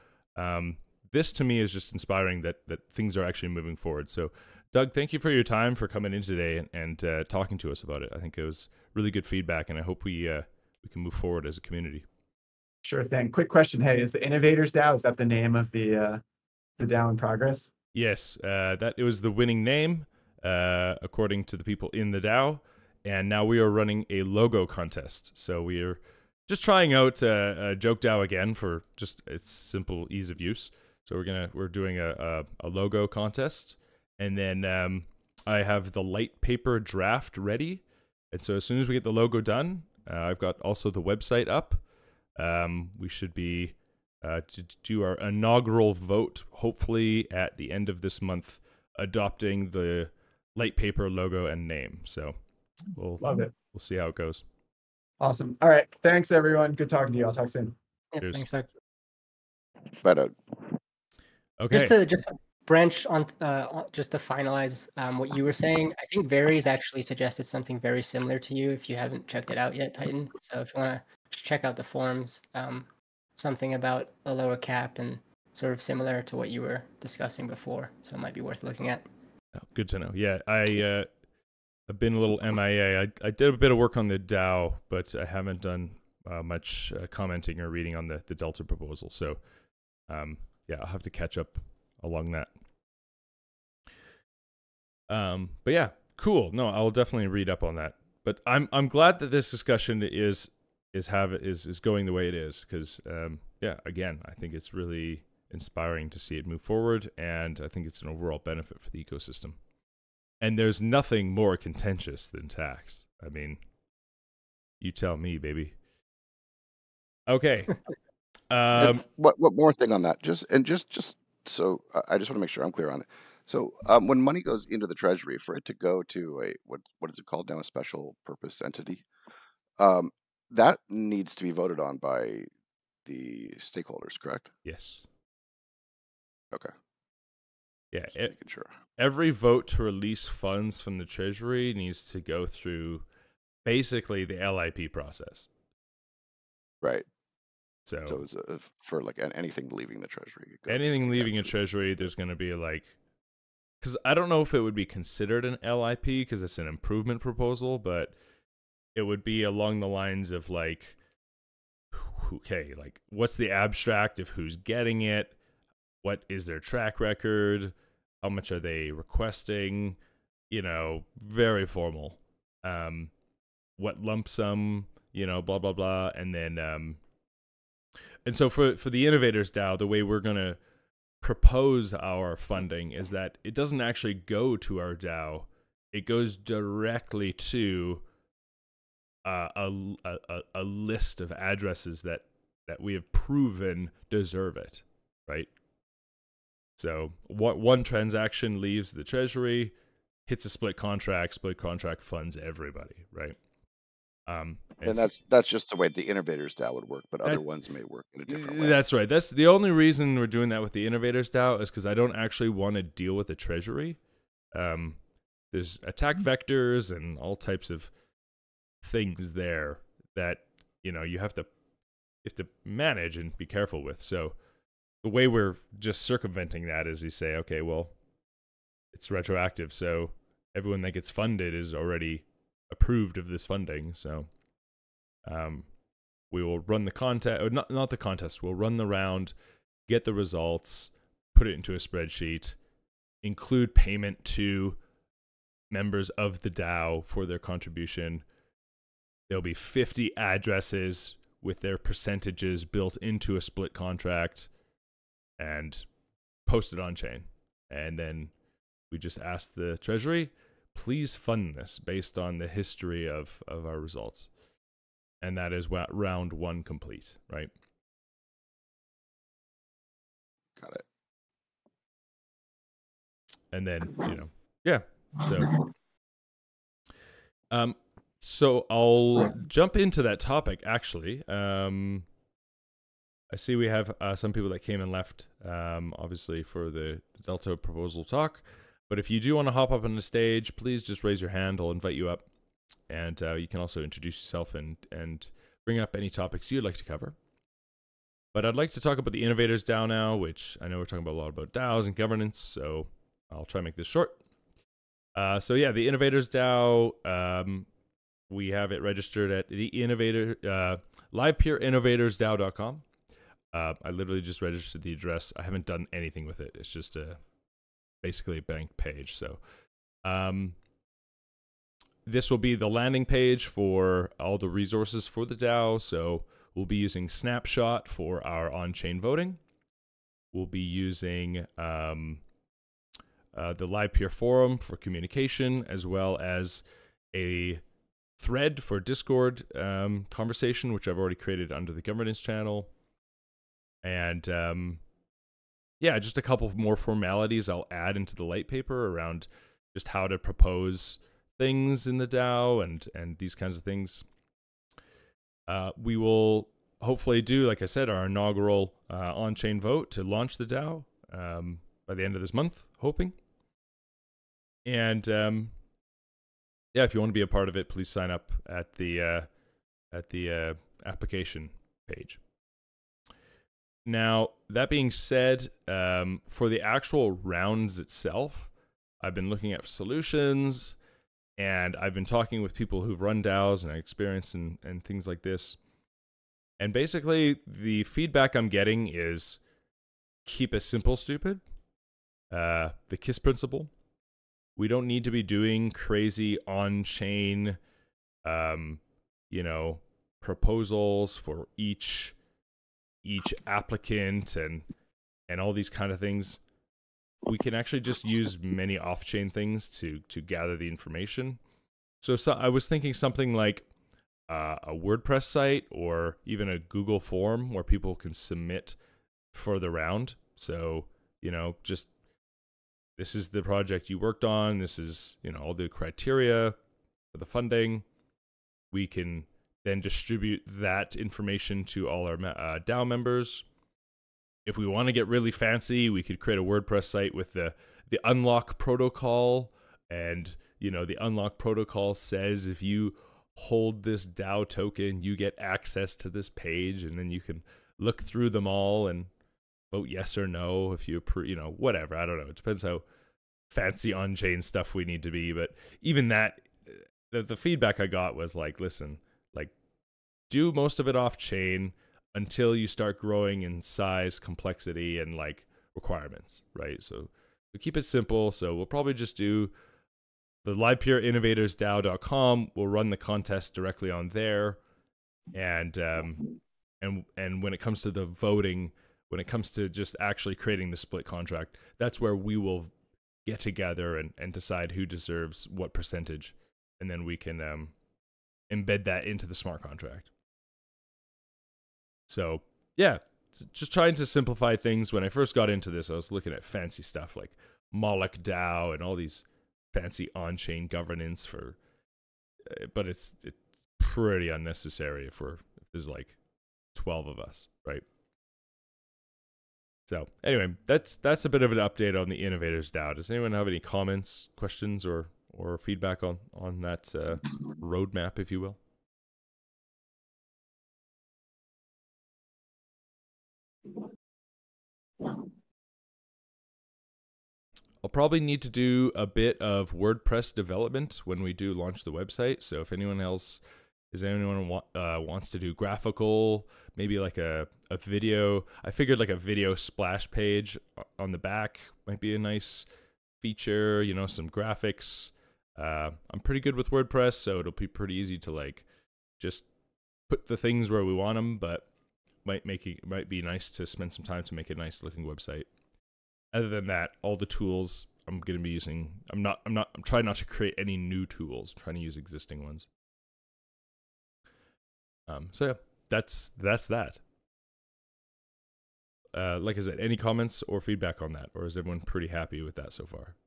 this to me is just inspiring that things are actually moving forward. So Doug, thank you for your time, for coming in today and talking to us about it. I think it was really good feedback, and I hope we can move forward as a community. Sure thing. Quick question. Hey, is the Innovators DAO, is that the name of the DAO in progress? Yes, that it was the winning name, according to the people in the DAO. And now we are running a logo contest. So we are just trying out a joke DAO again for just its simple ease of use. So we're doing a logo contest, and then I have the light paper draft ready. And so as soon as we get the logo done, I've got also the website up. We should be to do our inaugural vote, hopefully at the end of this month, adopting the light paper logo and name. So Love it. We'll see how it goes. Awesome. All right. Thanks, everyone. Good talking to you. I'll talk soon. Yeah, thanks, Doug. Bye, Doug. Okay. Just to branch on, just to finalize what you were saying, I think Varies actually suggested something very similar to you if you haven't checked it out yet, Titan. So if you want to check out the forums, something about a lower cap and sort of similar to what you were discussing before. So it might be worth looking at. Oh, good to know. Yeah, I've been a little MIA. I did a bit of work on the DAO, but I haven't done much commenting or reading on the Delta proposal. So, yeah, I'll have to catch up along that. But yeah, cool. No, I'll definitely read up on that. But I'm glad that this discussion is going the way it is, because yeah, again, I think it's really inspiring to see it move forward, and I think it's an overall benefit for the ecosystem. And there's nothing more contentious than tax. I mean, you tell me, baby. Okay. What more thing on that? Just so I just want to make sure I'm clear on it. So when money goes into the Treasury, for it to go to a what is it called now, a special purpose entity, that needs to be voted on by the stakeholders, correct? Yes. Okay. Yeah. Just making sure. Every vote to release funds from the Treasury needs to go through basically the LIP process. Right. So it's for like anything leaving the Treasury. Anything leaving a Treasury, there's going to be like, because I don't know if it would be considered an LIP because it's an improvement proposal, but it would be along the lines of like, okay, like what's the abstract of who's getting it? What is their track record? How much are they requesting? You know, very formal. What lump sum? You know, blah blah blah, and then and so for the Innovators DAO, the way we're gonna propose our funding is that it doesn't actually go to our DAO; it goes directly to a list of addresses that we have proven deserve it, right? So one transaction leaves the Treasury, hits a split contract funds everybody, right? And that's just the way the Innovators DAO would work, but other ones may work in a different way. That's right. That's the only reason we're doing that with the Innovators DAO is because I don't actually want to deal with the Treasury. There's attack vectors and all types of things there that you have to manage and be careful with. So the way we're just circumventing that is you say, okay, well, it's retroactive, so everyone that gets funded is already approved of this funding. So we will run the contest, or not the contest, we'll run the round, get the results, put it into a spreadsheet, include payment to members of the DAO for their contribution. There'll be 50 addresses with their percentages built into a split contract and posted on chain. And then we just ask the Treasury, please fund this based on the history of our results. And that is round one complete, right? Got it. And then, yeah. So I'll jump into that topic, actually. I see we have some people that came and left, obviously, for the Delta proposal talk. But if you do want to hop up on the stage, please just raise your hand. I'll invite you up. And you can also introduce yourself and bring up any topics you'd like to cover. But I'd like to talk about the Innovators DAO now, which I know we're talking about a lot about DAOs and governance, so I'll try and make this short. So yeah, the Innovators DAO, we have it registered at the LivepeerInnovatorsDAO.com. I literally just registered the address. I haven't done anything with it. It's just basically a blank page. So this will be the landing page for all the resources for the DAO. So we'll be using Snapshot for our on-chain voting. We'll be using the Livepeer forum for communication, as well as a thread for Discord conversation, which I've already created under the governance channel. And yeah, just a couple more formalities I'll add into the light paper around just how to propose things in the DAO and these kinds of things. We will hopefully do, like I said, our inaugural on-chain vote to launch the DAO by the end of this month, hoping. And yeah, if you want to be a part of it, please sign up at the application page. Now, that being said, for the actual rounds itself, I've been looking at solutions, and I've been talking with people who've run DAOs and experience and things like this. And basically, the feedback I'm getting is keep it simple, stupid. The KISS principle. We don't need to be doing crazy on-chain, you know, proposals for each applicant and all these kind of things. We can actually just use many off-chain things to gather the information. So I was thinking something like a WordPress site or even a Google form where people can submit for the round. So, you know, just this is the project you worked on. This is, you know, all the criteria for the funding. We can then distribute that information to all our DAO members. If we want to get really fancy, we could create a WordPress site with the unlock protocol. And, you know, the unlock protocol says if you hold this DAO token, you get access to this page. And then you can look through them all and vote yes or no if you approve, you know, whatever. I don't know. It depends how fancy on-chain stuff we need to be. But even that, the feedback I got was like, listen, like, do most of it off-chain until you start growing in size, complexity, and like requirements, right? So keep it simple. So we'll probably just do the LivepeerInnovatorsDAO.com. We'll run the contest directly on there, and when it comes to the voting, when it comes to just actually creating the split contract, that's where we will get together and decide who deserves what percentage, and then we can embed that into the smart contract. So yeah, just trying to simplify things. When I first got into this, I was looking at fancy stuff like Moloch DAO and all these fancy on-chain governance for, but it's pretty unnecessary if there's like 12 of us, right? So anyway, that's a bit of an update on the Innovators DAO. Does anyone have any comments, questions, or feedback on that roadmap, if you will? I'll probably need to do a bit of WordPress development when we do launch the website. So if anyone else, wants to do graphical, maybe like a video, I figured like a video splash page on the back might be a nice feature, you know, some graphics. I'm pretty good with WordPress, so it'll be pretty easy to like just put the things where we want them, but might be nice to spend some time to make a nice looking website. Other than that, all the tools I'm going to be using, I'm trying not to create any new tools. I'm trying to use existing ones. So yeah, that's that. Like I said, any comments or feedback on that, or is everyone pretty happy with that so far?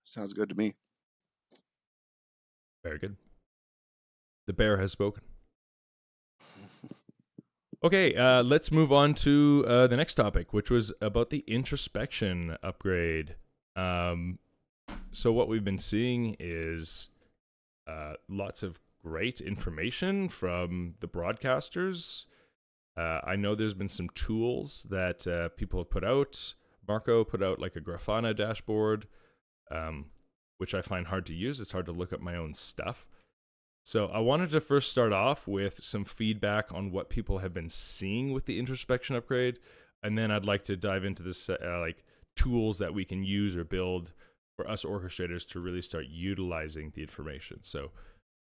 Sounds good to me. Very good. The bear has spoken. Okay, let's move on to the next topic, which was about the introspection upgrade. So what we've been seeing is lots of great information from the broadcasters. I know there's been some tools that people have put out. Marco put out like a Grafana dashboard, which I find hard to use. It's hard to look up my own stuff. So I wanted to first start off with some feedback on what people have been seeing with the introspection upgrade, and then I'd like to dive into this like tools that we can use or build for us orchestrators to really start utilizing the information. So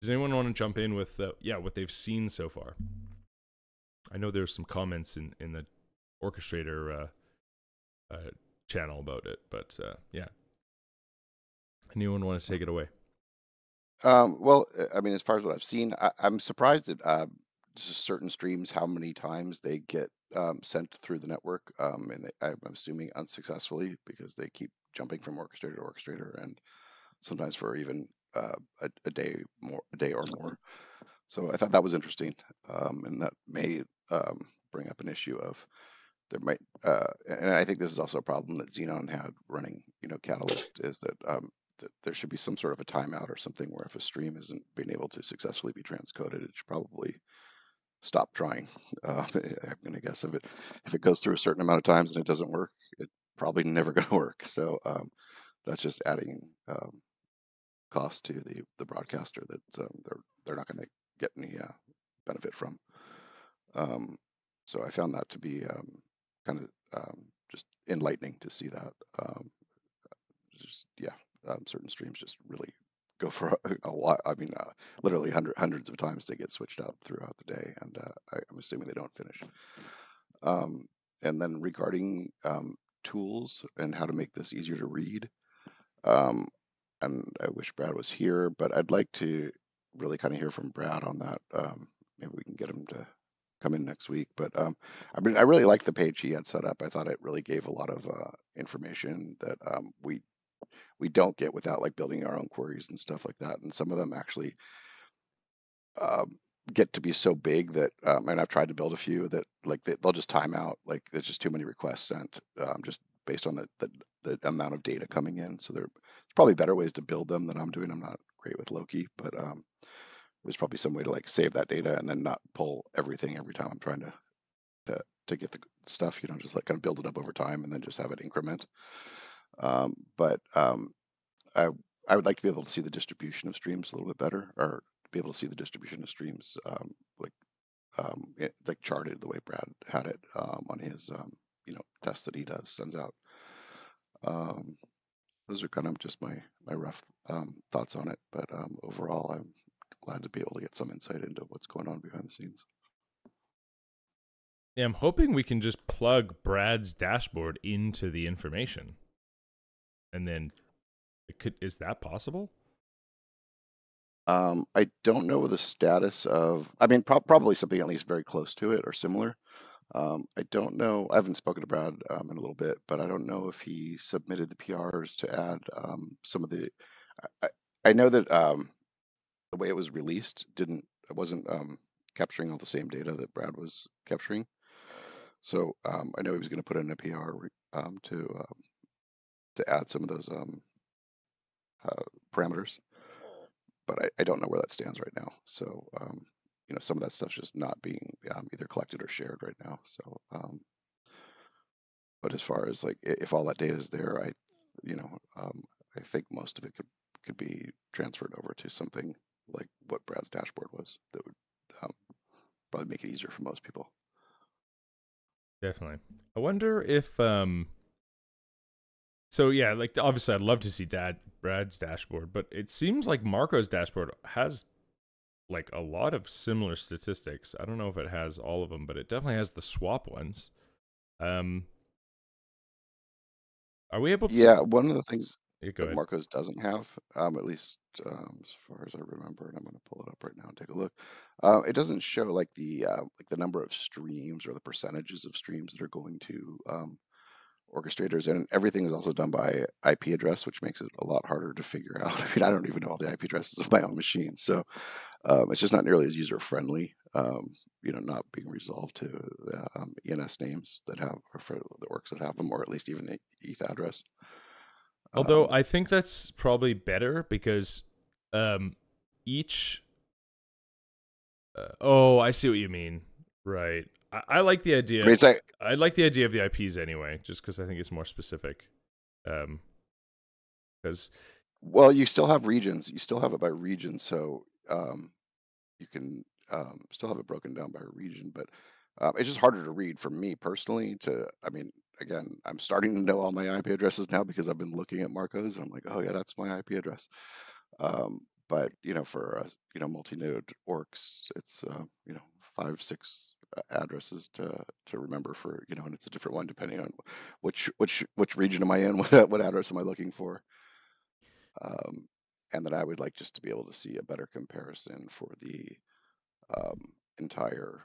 does anyone want to jump in with what they've seen so far? I know there's some comments in the orchestrator channel about it, but yeah. Anyone want to take it away? Well, I mean, as far as what I've seen, I'm surprised at just certain streams how many times they get sent through the network, and I'm assuming unsuccessfully because they keep jumping from orchestrator to orchestrator, and sometimes for even a day or more. So I thought that was interesting, and that may bring up an issue of there might, and I think this is also a problem that Xenon had running, Catalyst, is that there should be some sort of a timeout or something where if a stream isn't being able to successfully be transcoded, it should probably stop trying. I'm going to guess if it goes through a certain amount of times and it doesn't work, it's probably never going to work. So that's just adding cost to the broadcaster that they're not going to get any benefit from. So I found that to be kind of just enlightening to see that. Certain streams just really go for a while. I mean, literally hundreds of times they get switched out throughout the day, and I'm assuming they don't finish. And then regarding tools and how to make this easier to read, and I wish Brad was here, but I'd like to really kind of hear from Brad on that. Maybe we can get him to come in next week. But I really liked the page he had set up. I thought it really gave a lot of information that we don't get without like building our own queries and stuff like that. And some of them actually get to be so big that, and I've tried to build a few that like they'll just time out. Like there's just too many requests sent, just based on the amount of data coming in. So there's probably better ways to build them than I'm doing. I'm not great with Loki, but there's probably some way to like save that data and then not pull everything every time I'm trying to get the stuff, just like kind of build it up over time and then just have it increment. But I would like to be able to see the distribution of streams a little bit better, or be able to see the distribution of streams like charted the way Brad had it on his tests that he sends out. Those are kind of just my rough thoughts on it, but overall I'm glad to be able to get some insight into what's going on behind the scenes. Yeah, I'm hoping we can just plug Brad's dashboard into the information, and then is that possible? I don't know the status of. I mean, probably something at least very close to it or similar. I don't know. I haven't spoken to Brad in a little bit, but I don't know if he submitted the PRs to add some of the. I know that the way it was released it wasn't capturing all the same data that Brad was capturing. So I know he was going to put in a PR to add some of those parameters, but I don't know where that stands right now. So some of that stuff's just not being either collected or shared right now. So but as far as like if all that data is there, I think most of it could be transferred over to something like what Brad's dashboard was. That would probably make it easier for most people. Definitely. I wonder if so yeah, like obviously I'd love to see Brad's dashboard, but it seems like Marco's dashboard has like a lot of similar statistics. I don't know if it has all of them, but it definitely has the swap ones. Are we able to? Yeah, one of the things that ahead. Marco's doesn't have, at least as far as I remember, and I'm going to pull it up right now and take a look. It doesn't show like the number of streams or the percentages of streams that are going to orchestrators, and everything is also done by IP address, which makes it a lot harder to figure out. I mean, I don't even know all the IP addresses of my own machine, so it's just not nearly as user friendly. not being resolved to the ENS names that have, or for the orcs that have them, or at least even the ETH address. Although I think that's probably better because each. I see what you mean. Right. I like the idea. I mean, it's like, I like the idea of the IPs anyway, just because I think it's more specific. Because well, you still have regions. You still have it by region, so you can still have it broken down by region. But it's just harder to read for me personally. I mean, again, I'm starting to know all my IP addresses now because I've been looking at Marco's, and I'm like, oh yeah, that's my IP address. But for us, multi-node orcs, it's 5, 6 addresses to remember for, and it's a different one depending on which region am I in, what address am I looking for. And then I would like just to be able to see a better comparison for the entire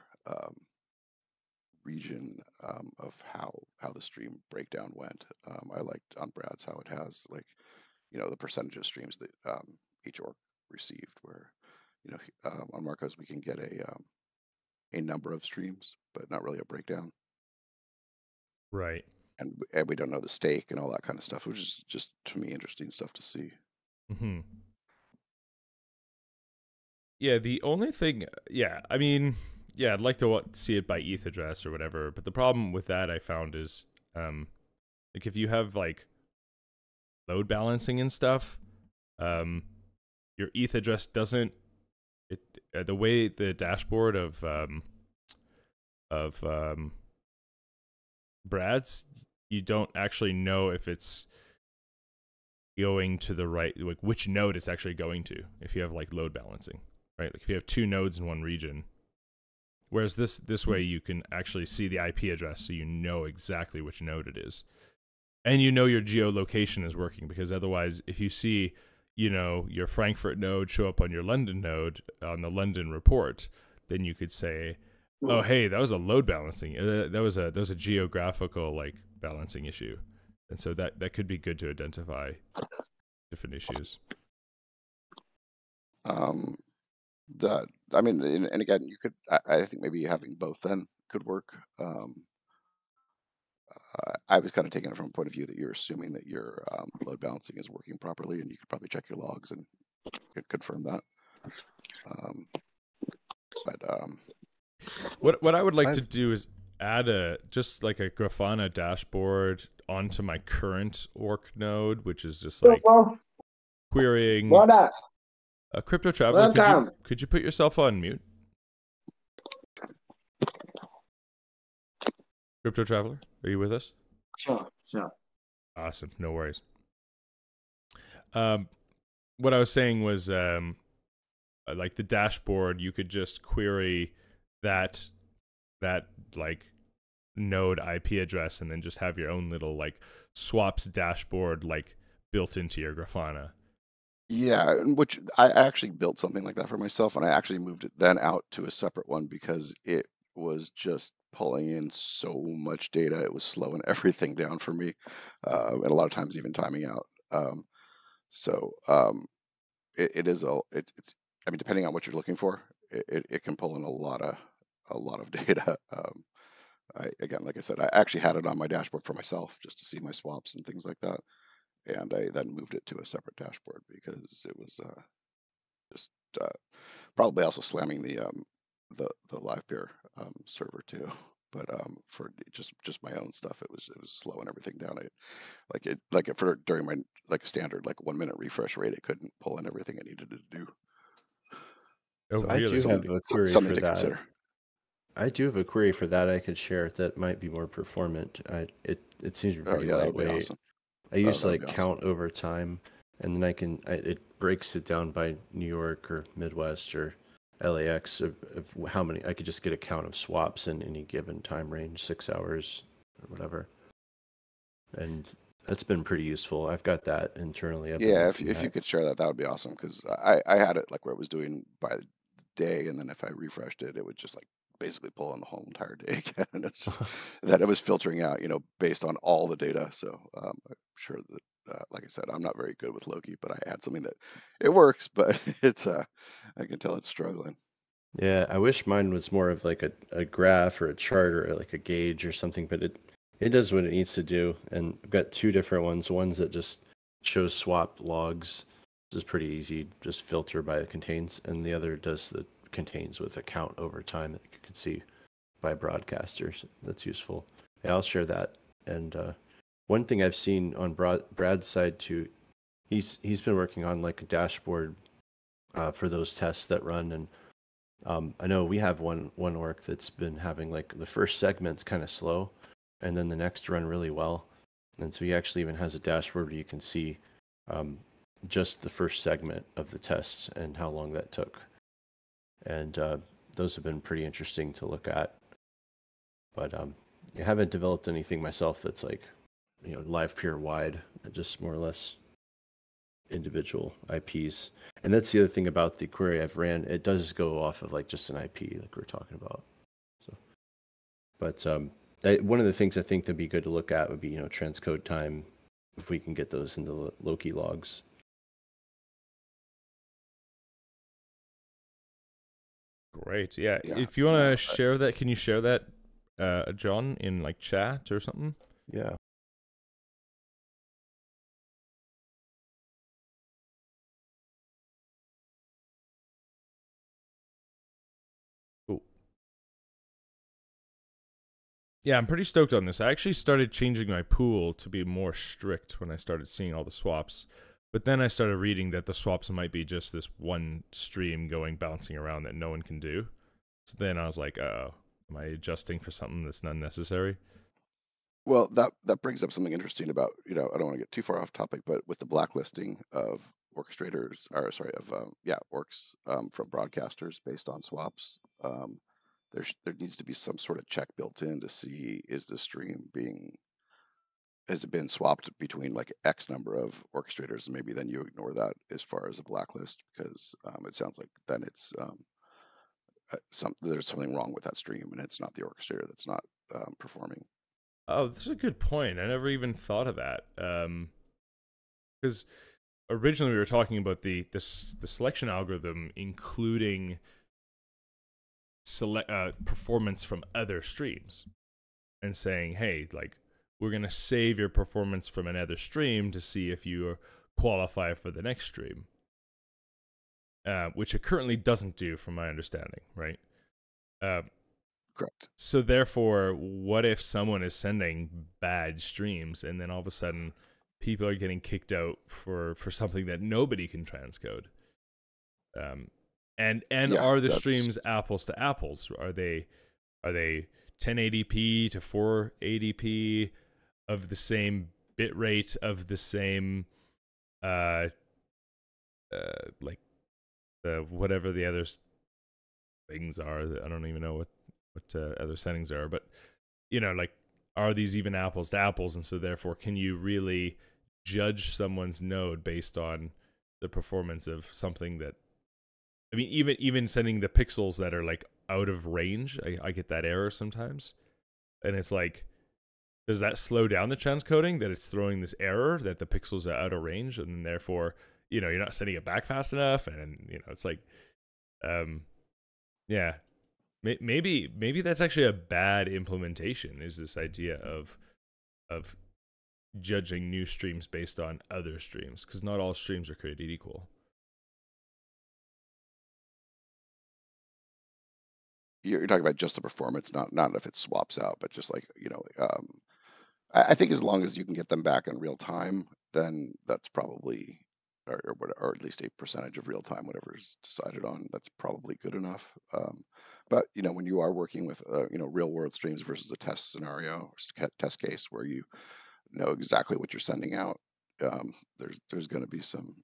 region of how the stream breakdown went. I liked on Brad's how it has the percentage of streams that each org received, where on Marco's we can get a number of streams, but not really a breakdown. right. And we don't know the stake and all that kind of stuff, which is just, to me, interesting stuff to see. Mm-hmm. Yeah, the only thing, I mean, I'd like to see it by ETH address or whatever, but the problem with that I found is, if you have load balancing and stuff, your ETH address doesn't, the way the dashboard of Brad's, you don't actually know if it's going to the right, which node it's actually going to, if you have load balancing, right? If you have 2 nodes in one region, whereas this way you can actually see the IP address, so you know exactly which node it is, and your geolocation is working, because otherwise, if you see your Frankfurt node show up on your London node on the London report, then you could say, oh hey, that was a load balancing, that was a geographical balancing issue, and so that could be good to identify different issues. I mean, and again, you could, I think maybe having both then could work. I was kind of taking it from a point of view that you're assuming that your load balancing is working properly, and you could probably check your logs and confirm that. What I would like to do is add just a Grafana dashboard onto my current orc node, which is just querying. Crypto Traveler, could you put yourself on mute? Crypto Traveler, are you with us? Sure. Awesome, no worries. What I was saying was, the dashboard, you could just query that node IP address, and then just have your own little swaps dashboard built into your Grafana. Yeah, which I actually built something like that for myself, and I actually moved it then out to a separate one because it was just pulling in so much data. It was slowing everything down for me, and a lot of times even timing out. It is it's I mean, depending on what you're looking for, it can pull in a lot of data. Again, like I said, I actually had it on my dashboard for myself just to see my swaps and things like that, and I then moved it to a separate dashboard because it was just probably also slamming the Livepeer server too. But for just my own stuff, it was slowing everything down. During my a standard 1 minute refresh rate, it couldn't pull in everything it needed to do. Oh, So really? I do have a query something for to that. consider. I do have a query for that I could share that might be more performant. It seems pretty That would be lightweight. awesome. I use That would be count over time, and then it breaks it down by New York or Midwest or LAX of how many. I could just get a count of swaps in any given time range, 6 hours or whatever, and that's been pretty useful. I've got that internally. Yeah, if you could share that, that would be awesome, because I had it where it was doing by the day, and then if I refreshed it, it would just basically pull in the whole entire day again, and it's just that it was filtering out, based on all the data. So I'm sure that, like I said, I'm not very good with Loki, but I had something that it works, but it's I can tell it's struggling. Yeah, I wish mine was more of like a graph or a chart or like a gauge or something, but it does what it needs to do. And I've got two different ones. One's that just shows swap logs. This is pretty easy, just filter by the contains, and the other does the contains with a count over time that you can see by broadcasters. That's useful. Yeah, I'll share that. And one thing I've seen on Brad's side too, he's been working on like a dashboard for those tests that run. And I know we have one orc that's been having like the first segment's kind of slow, and then the next run really well. And so he actually even has a dashboard where you can see just the first segment of the tests and how long that took. And those have been pretty interesting to look at. But I haven't developed anything myself that's like, Livepeer wide, just more or less individual IPs. And that's the other thing about the query I've ran. It does go off of like just an IP, like we're talking about. So, but one of the things I think that'd be good to look at would be, transcode time, if we can get those into the Loki logs. Great. Yeah. If you want to share that, can you share that, John, in like chat or something? Yeah. Cool. Yeah, I'm pretty stoked on this. I actually started changing my pool to be more strict when I started seeing all the swaps. But then I started reading that the swaps might be just this one stream bouncing around that no one can do. So then I was like, am I adjusting for something that's not necessary? Well, that brings up something interesting about, I don't want to get too far off topic, but with the blacklisting of orchestrators, or sorry, of orcs from broadcasters based on swaps, there needs to be some sort of check built in to see, is the stream has it been swapped between like X number of orchestrators, and maybe then you ignore that as far as a blacklist, because it sounds like then it's there's something wrong with that stream and it's not the orchestrator that's not performing. Oh, that's a good point. I never even thought of that. Because originally we were talking about the selection algorithm including performance from other streams, and saying, hey, like, we're gonna save your performance from another stream to see if you qualify for the next stream, which it currently doesn't do, from my understanding, right? Correct. So therefore, what if someone is sending bad streams and then all of a sudden people are getting kicked out for something that nobody can transcode? And are the streams apples to apples? Are they 1080p to 480p of the same bit rate, of the same like the whatever the other things are? I don't even know what other settings are, but like, are these even apples to apples? And so therefore, can you really judge someone's node based on the performance of something that, I mean, even sending the pixels that are like out of range, I get that error sometimes, and it's like, does that slow down the transcoding, that it's throwing this error that the pixels are out of range, and then therefore you're not sending it back fast enough, and it's like, yeah. Maybe that's actually a bad implementation, is this idea of judging new streams based on other streams, because not all streams are created equal. You're talking about just the performance, not if it swaps out, but just like, I think as long as you can get them back in real time, then that's probably, or at least a percentage of real time, whatever is decided on, that's probably good enough. But when you are working with real world streams versus a test scenario or test case where you know exactly what you're sending out, there's going to be some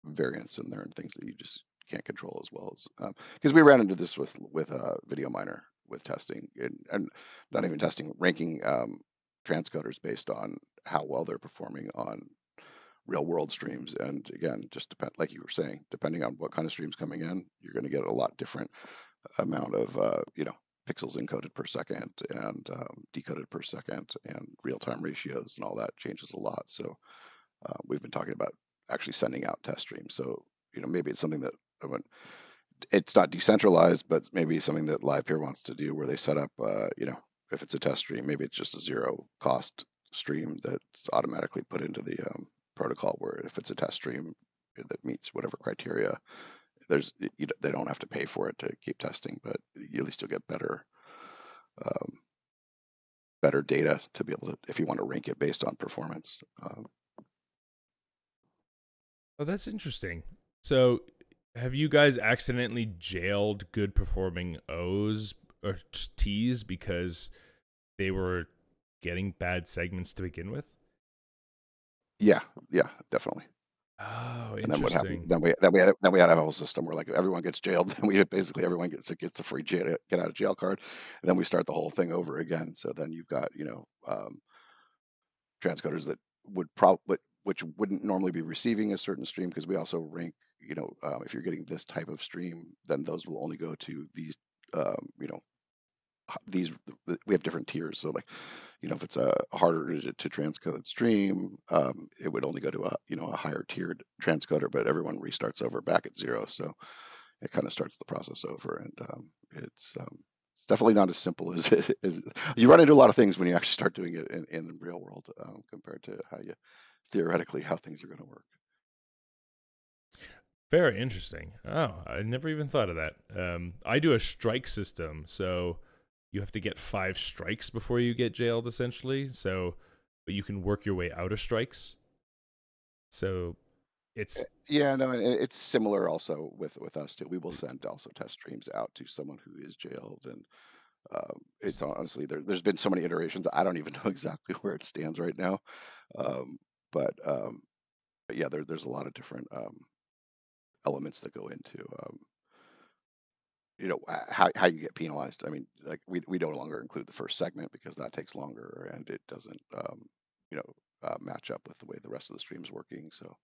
variance in there and things that you just can't control as well as, because we ran into this with Video Miner with testing and not even testing, ranking transcoders based on how well they're performing on real world streams. And again, just like you were saying, depending on what kind of stream's coming in, you're going to get a lot different amount of pixels encoded per second and decoded per second, and real-time ratios and all that changes a lot. So we've been talking about actually sending out test streams. So maybe it's something that it's not decentralized, but maybe something that Livepeer wants to do, where they set up, you know, if it's a test stream, maybe it's just a zero cost stream that's automatically put into the protocol. Where if it's a test stream that meets whatever criteria, there's they don't have to pay for it to keep testing, but at least you'll get better better data to be able to, if you want to rank it based on performance. Oh, that's interesting. So, have you guys accidentally jailed good performing O's or T's because they were getting bad segments to begin with? Yeah, definitely. Oh, And then what happened? interesting. Then we had a whole system where like everyone gets jailed, and we basically everyone gets a free get out of jail card, and then we start the whole thing over again. So then you've got, you know, transcoders that would which wouldn't normally be receiving a certain stream, because we also rank, you know, if you're getting this type of stream, then those will only go to these, you know, these, we have different tiers. So like, you know, if it's a harder to transcode stream, it would only go to a, you know, a higher tiered transcoder, but everyone restarts over back at 0. So it kind of starts the process over, and it's definitely not as simple as you run into a lot of things when you actually start doing it in the real world, compared to how you theoretically how things are going to work. Very interesting. Oh, I never even thought of that. I do a strike system, so you have to get 5 strikes before you get jailed, essentially. So, but you can work your way out of strikes. So, it's yeah, no, it's similar also with us too. We will send also test streams out to someone who is jailed, and it's honestly there's been so many iterations. I don't even know exactly where it stands right now, but yeah, there's a lot of different elements that go into you know, how you get penalized. I mean, like we no longer include the first segment because that takes longer, and it doesn't you know, match up with the way the rest of the stream's working. So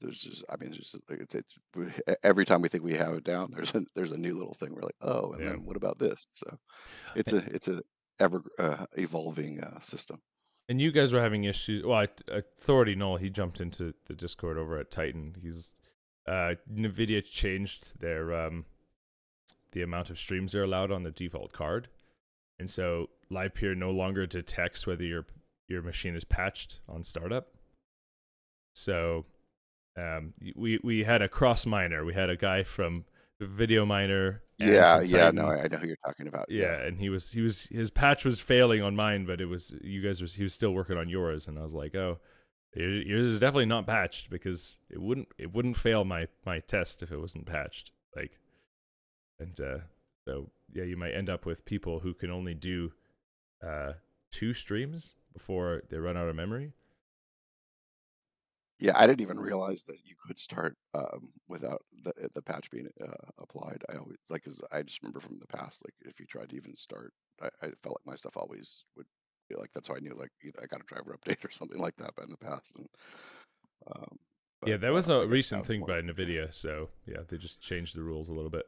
there's just, I mean, it's every time we think we have it down, there's a new little thing. We're like, oh, and then what about this? So it's a ever evolving system. And you guys were having issues. Well, Authority Null, he jumped into the Discord over at Titan. He's NVIDIA changed their the amount of streams they're allowed on the default card, and so Livepeer no longer detects whether your machine is patched on startup. So we had a cross miner. We had a guy from Video Miner. Yeah, no, I know who you're talking about. Yeah, and his patch was failing on mine, but he was still working on yours, and I was like, oh, yours is definitely not patched, because it wouldn't fail my test if it wasn't patched. Like, and so yeah, you might end up with people who can only do 2 streams before they run out of memory. Yeah, I didn't even realize that you could start without the patch being applied. I always, like, cause I just remember from the past, like if you tried to even start, I felt like my stuff always would be like, that's how I knew, like, either I got a driver update or something like that in the past. And yeah, that was a recent thing by NVIDIA. So yeah, they just changed the rules a little bit.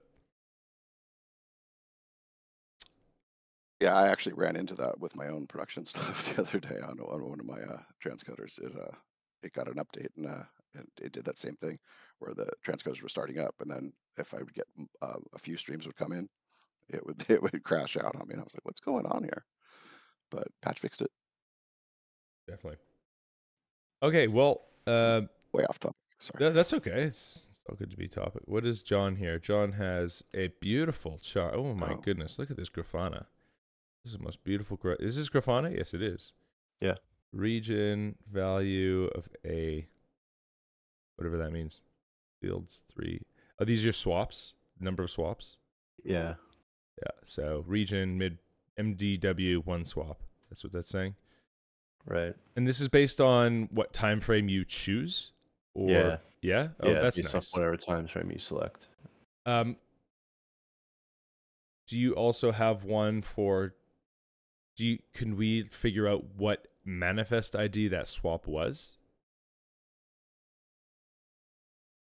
Yeah, I actually ran into that with my own production stuff the other day on one of my transcoders. It got an update, and it did that same thing where the transcoders were starting up, and then if I would get a few streams would come in, it would crash out on me, and I was like, "What's going on here?" But patch fixed it. Definitely. Okay, well, way off topic. Sorry. That's okay. It's all good to be topic. What is John here? John has a beautiful chart. Oh my goodness! Look at this grafana. This is the most beautiful. Is this grafana? Yes, it is. Yeah. Region value of a, whatever that means. Fields 3. Are these your swaps? Number of swaps? Yeah. Yeah. So region mid MDW 1 swap. That's what that's saying. Right. And this is based on what time frame you choose? Or yeah. Yeah? Oh, yeah, that's based nice. off whatever time frame you select. Do you also have one for, can we figure out what manifest ID that swap was?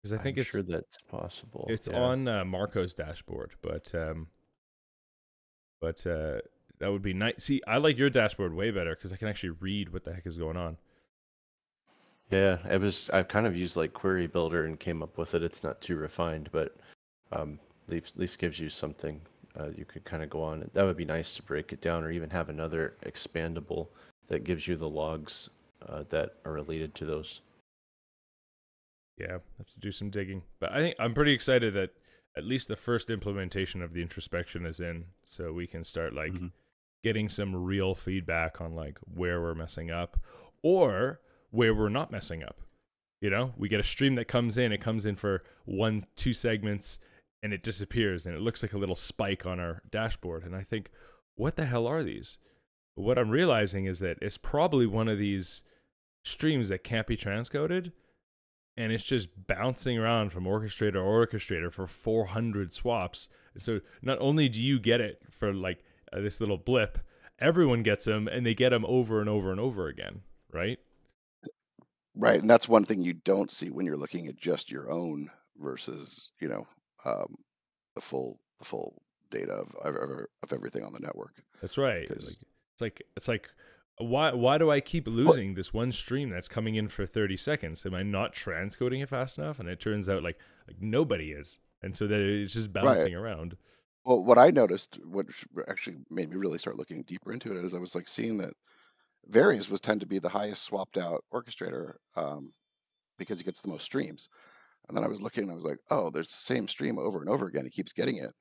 Because I think I'm sure that's possible. It's on Marco's dashboard, but that would be nice. See, I like your dashboard way better because I can actually read what the heck is going on. Yeah, I've kind of used like Query Builder and came up with it. It's not too refined, but At least gives you something you could kind of go on. That would be nice to break it down, or even have another expandable that gives you the logs that are related to those. Yeah, have to do some digging. But I think I'm pretty excited that at least the first implementation of the introspection is in, so we can start like getting some real feedback on like where we're messing up or where we're not messing up. You know, we get a stream that comes in, it comes in for 1-2 segments and it disappears and it looks like a little spike on our dashboard. And I think, what the hell are these? But what I'm realizing is that it's probably one of these streams that can't be transcoded, and it's just bouncing around from orchestrator to orchestrator for 400 swaps. And so not only do you get it for like this little blip, everyone gets them, and they get them over and over and over again, right? Right, and that's one thing you don't see when you're looking at just your own versus, you know, the full data of everything on the network. That's right. It's like why do I keep losing this one stream that's coming in for 30 seconds? Am I not transcoding it fast enough? And it turns out like nobody is, and so that it's just bouncing around. Well, what I noticed, what actually made me really start looking deeper into it, is I was like seeing that Various was tend to be the highest swapped out orchestrator because he gets the most streams. And then I was looking and I was like, oh, there's the same stream over and over again. He keeps getting it,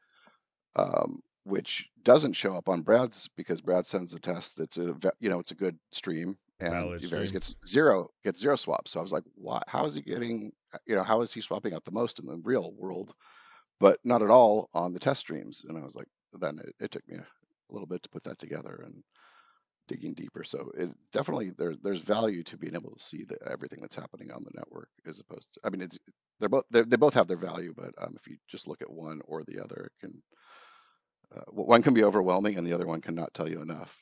which doesn't show up on Brad's because Brad sends a test that's it's a good stream, and Various gets zero swaps. So I was like, why? How is he getting? How is he swapping out the most in the real world, but not at all on the test streams? And I was like, then it took me a little bit to put that together and digging deeper. So it definitely there's value to being able to see everything that's happening on the network, as opposed to, I mean, they both have their value, but if you just look at one or the other, it can one can be overwhelming and the other one cannot tell you enough.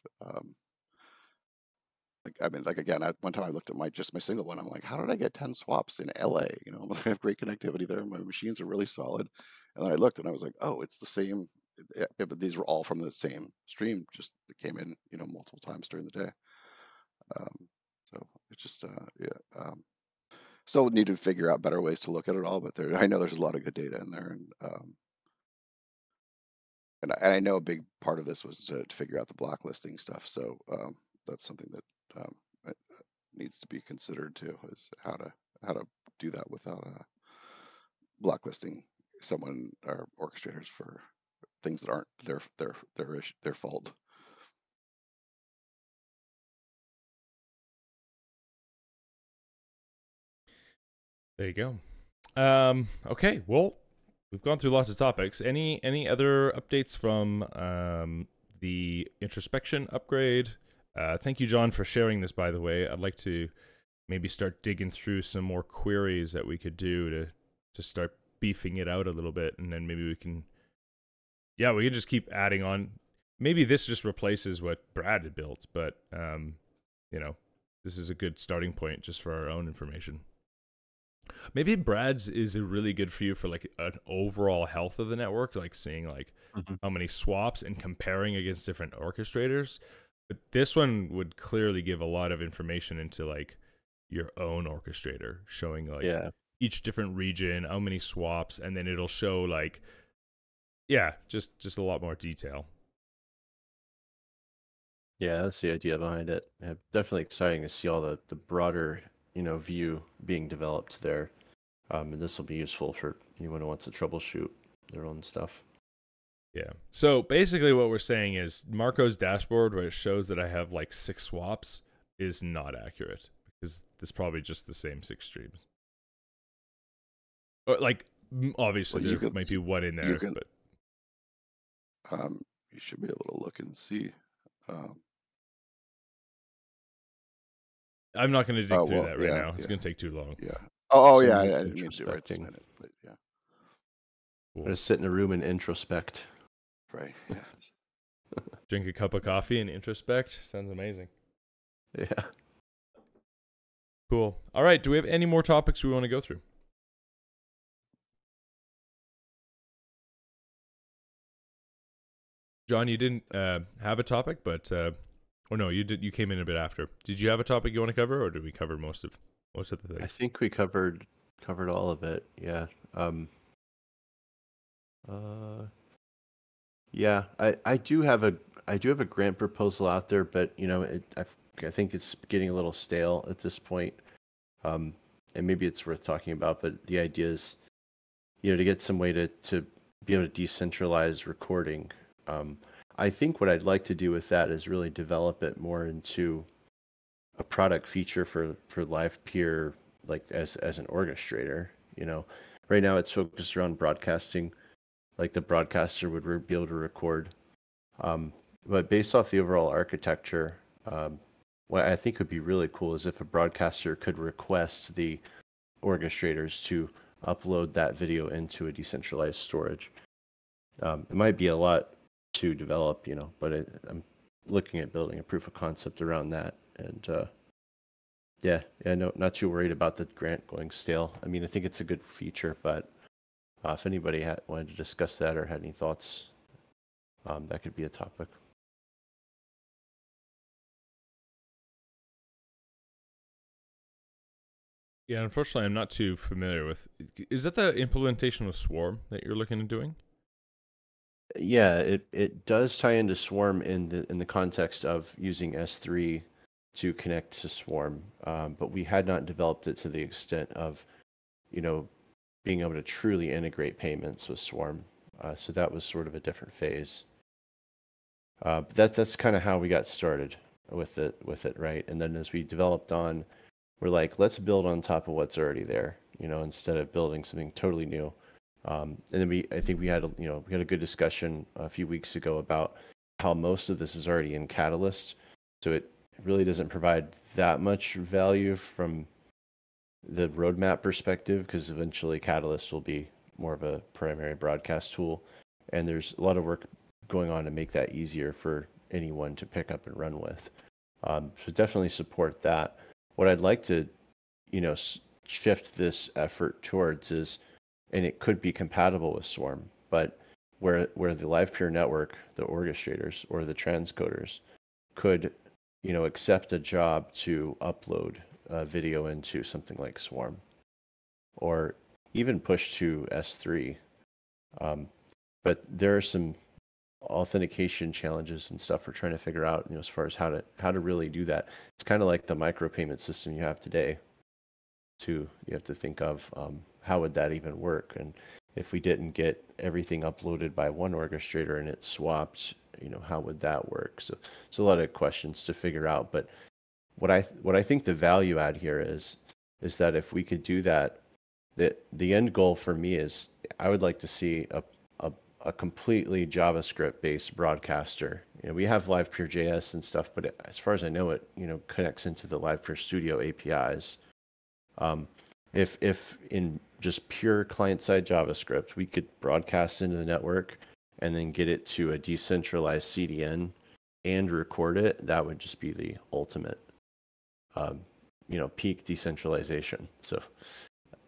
Again, one time I looked at my single one. I'm like, how did I get 10 swaps in LA? I have great connectivity there. My machines are really solid. And then I looked and I was like, oh, it's the same. But these were all from the same stream, just it came in, multiple times during the day. So it's just, still need to figure out better ways to look at it all. But I know there's a lot of good data in there, and I know a big part of this was to figure out the blacklisting stuff. So that's something that needs to be considered too, is how to do that without blacklisting someone or orchestrators for things that aren't their fault. There you go. Okay, well, we've gone through lots of topics. Any other updates from the introspection upgrade? Thank you, John, for sharing this, by the way. I'd like to maybe start digging through some more queries that we could do to start beefing it out a little bit, and then maybe we can just keep adding on. Maybe this just replaces what Brad had built, but this is a good starting point just for our own information. Maybe Brad's is really good for you for like an overall health of the network, like seeing like how many swaps and comparing against different orchestrators. But this one would clearly give a lot of information into like your own orchestrator, showing like each different region, how many swaps, and then it'll show like, just a lot more detail. Yeah, that's the idea behind it. Definitely exciting to see all the broader view being developed there. And this will be useful for anyone who wants to troubleshoot their own stuff. Yeah. So basically what we're saying is Marco's dashboard, where it shows that I have like 6 swaps, is not accurate, because there's probably just the same 6 streams. Or like, obviously there might be one in there, but you should be able to look and see. I'm not going to dig through that right now. It's going to take too long. Yeah. I didn't mean to right this minute, but yeah. Cool. Just sit in a room and introspect. Right. Yeah. Drink a cup of coffee and introspect. Sounds amazing. Yeah. Cool. All right. Do we have any more topics we want to go through? John, you didn't have a topic, but no, you did. You came in a bit after. Did you have a topic you want to cover, or did we cover most of the things? I think we covered all of it. Yeah. Yeah, I do have a grant proposal out there, but you know, I think it's getting a little stale at this point. And maybe it's worth talking about, but the idea is, you know, to get some way to be able to decentralize recording. I think what I'd like to do with that is really develop it more into a product feature for Livepeer, like as an orchestrator. You know, right now it's focused around broadcasting, like the broadcaster would be able to record. But based off the overall architecture, what I think would be really cool is if a broadcaster could request the orchestrators to upload that video into a decentralized storage. It might be a lot to develop, you know, but I'm looking at building a proof of concept around that. And yeah, no, not too worried about the grant going stale. I mean, I think it's a good feature, but if anybody wanted to discuss that or had any thoughts, that could be a topic. Yeah, unfortunately, I'm not too familiar with. Is that the implementation of Swarm that you're looking at doing? Yeah, it does tie into Swarm in the context of using S3 to connect to Swarm, but we had not developed it to the extent of, you know, being able to truly integrate payments with Swarm. So that was sort of a different phase. But that's kind of how we got started with it, right? And then as we developed on, we're like, let's build on top of what's already there, you know, instead of building something totally new. And then I think we had a good discussion a few weeks ago about how most of this is already in Catalyst, so it really doesn't provide that much value from the roadmap perspective, because eventually Catalyst will be more of a primary broadcast tool, and there's a lot of work going on to make that easier for anyone to pick up and run with. So definitely support that. What I'd like to, you know, shift this effort towards is, and it could be compatible with Swarm, but where the Livepeer network, the orchestrators or the transcoders could, you know, accept a job to upload video into something like Swarm, or even push to S3. But there are some authentication challenges and stuff we're trying to figure out, you know, as far as how to really do that. It's kind of like the micropayment system you have today. You have to think of how would that even work, and if we didn't get everything uploaded by one orchestrator and it swapped, you know, how would that work? So it's a lot of questions to figure out. But what I think the value add here is that if we could do that, the end goal for me is I would like to see a completely JavaScript based broadcaster. You know, we have Livepeer.js and stuff, but as far as I know, it, you know, connects into the Livepeer Studio APIs. If in just pure client-side JavaScript, we could broadcast into the network and then get it to a decentralized CDN and record it, that would just be the ultimate, you know, peak decentralization. So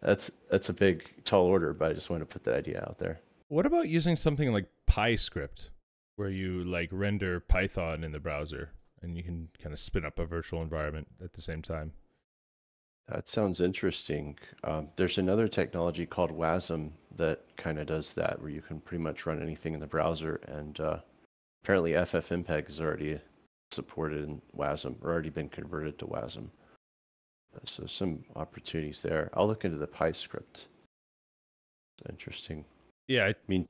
that's a big, tall order, but I just wanted to put that idea out there. What about using something like PyScript, where you like render Python in the browser and you can kind of spin up a virtual environment at the same time? That sounds interesting. There's another technology called WASM that kind of does that, where you can pretty much run anything in the browser, and apparently FFmpeg is already supported in WASM, or already been converted to WASM. So some opportunities there. I'll look into the PyScript. Interesting. Yeah, I mean,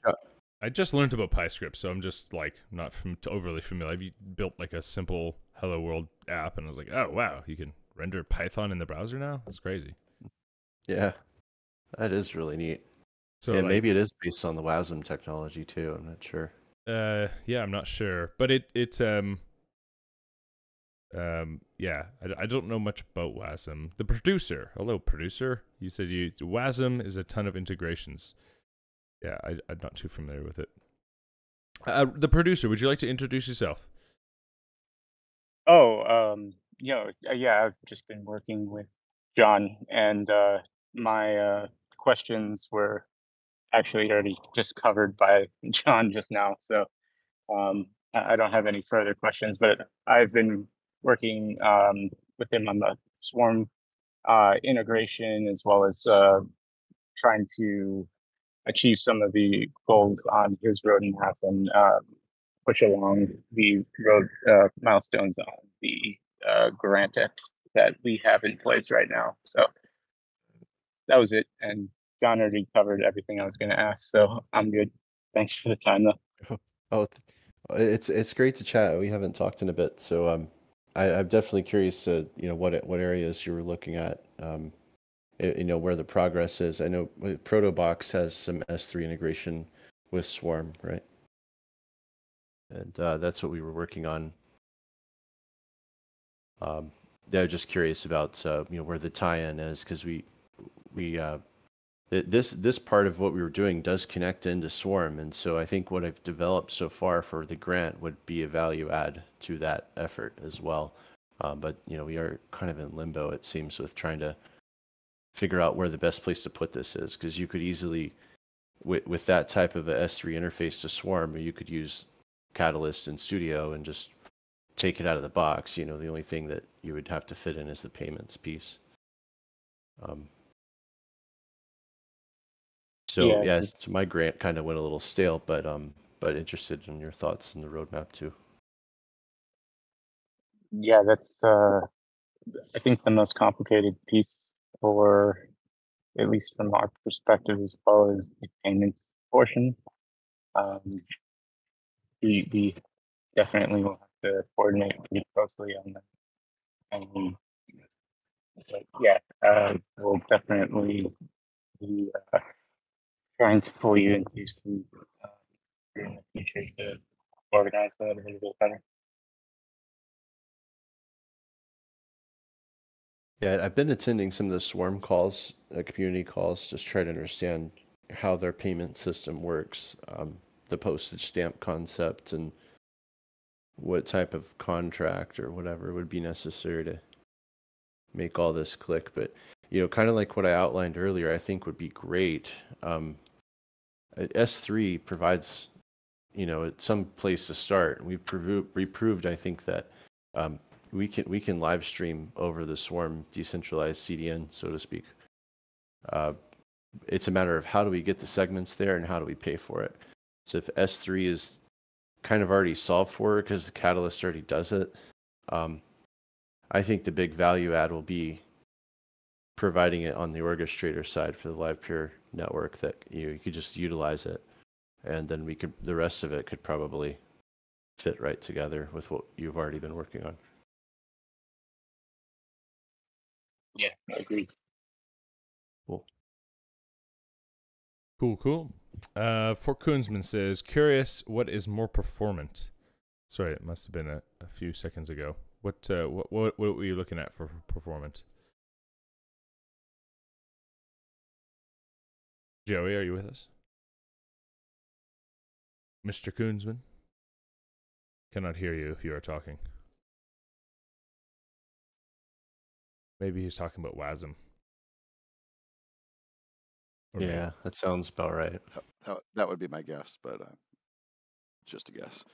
I just learned about PyScript, so I'm just like not overly familiar. I've built like a simple Hello World app, and I was like, oh wow, you can render Python in the browser now? That's crazy. Yeah, that is really neat. So yeah, like, maybe it is based on the WASM technology too. I'm not sure. Yeah, I'm not sure, but yeah, I don't know much about WASM. The producer, hello producer. You said WASM is a ton of integrations. Yeah, I'm not too familiar with it. The producer, would you like to introduce yourself? Oh, yeah, I've just been working with John, and my questions were actually already just covered by John just now. So I don't have any further questions, but I've been working with him on the Swarm integration, as well as trying to achieve some of the goals on his roadmap and push along the road milestones on the grant that we have in place right now. So that was it. And John already covered everything I was going to ask, so I'm good. Thanks for the time, though. Oh, it's great to chat. We haven't talked in a bit, so I'm definitely curious to what areas you were looking at. Where the progress is. I know Protobox has some S3 integration with Swarm, right? And that's what we were working on. Yeah, just curious about where the tie-in is, because this part of what we were doing does connect into Swarm, and so I think what I've developed so far for the grant would be a value add to that effort as well. But we are kind of in limbo, it seems, with trying to figure out where the best place to put this is, because you could easily, with that type of a S3 interface to Swarm, you could use Catalyst and Studio and just take it out of the box. The only thing that you would have to fit in is the payments piece. So my grant kind of went a little stale, but interested in your thoughts in the roadmap too. Yeah, that's I think the most complicated piece, or at least from our perspective as well, is the payments portion. We definitely will have to coordinate pretty closely on that. But yeah, we'll definitely be trying to pull you into some in the future to organize that a little bit better. Yeah, I've been attending some of the Swarm calls, community calls, just try to understand how their payment system works, the postage stamp concept, and what type of contract or whatever would be necessary to make all this click. But kind of like what I outlined earlier, I think would be great. S3 provides some place to start. We've proved, I think, that we can live stream over the Swarm decentralized CDN, so to speak. It's a matter of how do we get the segments there and how do we pay for it. So if S3 is kind of already solved for because the Catalyst already does it, I think the big value add will be providing it on the orchestrator side for the Livepeer network, that you could just utilize it, and then the rest of it could probably fit right together with what you've already been working on. Yeah, I agree. Cool. Fort Koonsman says, curious, what is more performant? Sorry, it must have been a few seconds ago. What were you looking at for performance? Joey, are you with us? Mr. Koonsman? Cannot hear you if you are talking. Maybe he's talking about WASM. Yeah, that sounds about right. That would be my guess, but just a guess.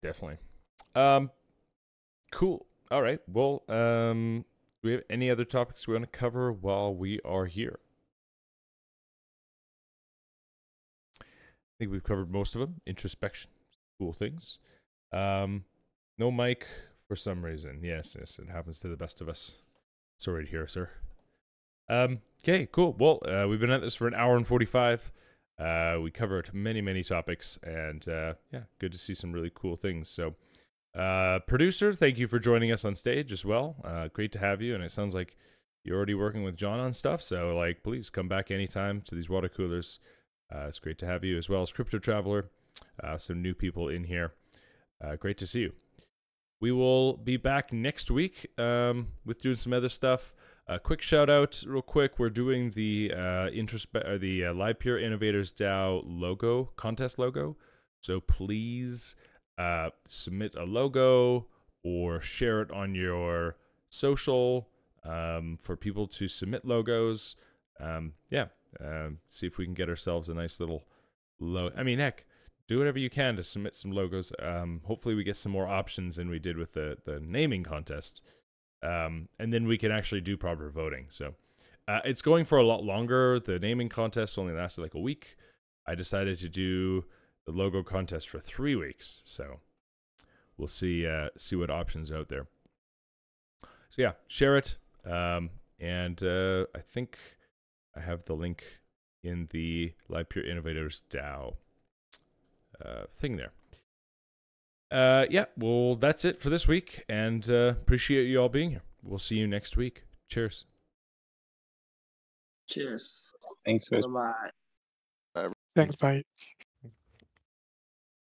Definitely. Cool. All right. Well, do we have any other topics we want to cover while we are here? I think we've covered most of them. Introspection. Cool things. No mic for some reason. Yes, it happens to the best of us. Sorry to hear, sir. Okay, cool. Well, we've been at this for an hour and 45. We covered many topics, and yeah, good to see some really cool things. So, producer, thank you for joining us on stage as well. Great to have you, and it sounds like you're already working with John on stuff, so please come back anytime to these water coolers. It's great to have you, as well as Crypto Traveler, some new people in here. Great to see you. We will be back next week with doing some other stuff. Quick shout out, real quick. We're doing the Livepeer Innovators DAO logo contest logo. So please submit a logo or share it on your social for people to submit logos. See if we can get ourselves a nice little logo. I mean, heck, do whatever you can to submit some logos. Hopefully we get some more options than we did with the naming contest. And then we can actually do proper voting. So It's going for a lot longer. The naming contest only lasted like a week. I decided to do the logo contest for 3 weeks. So we'll see what options are out there. So yeah, share it. And I think I have the link in the Livepeer Innovators DAO thing there. Yeah, well, that's it for this week, and appreciate you all being here. We'll see you next week. Cheers. Cheers. Thanks, guys. Bye-bye. Thanks, bye.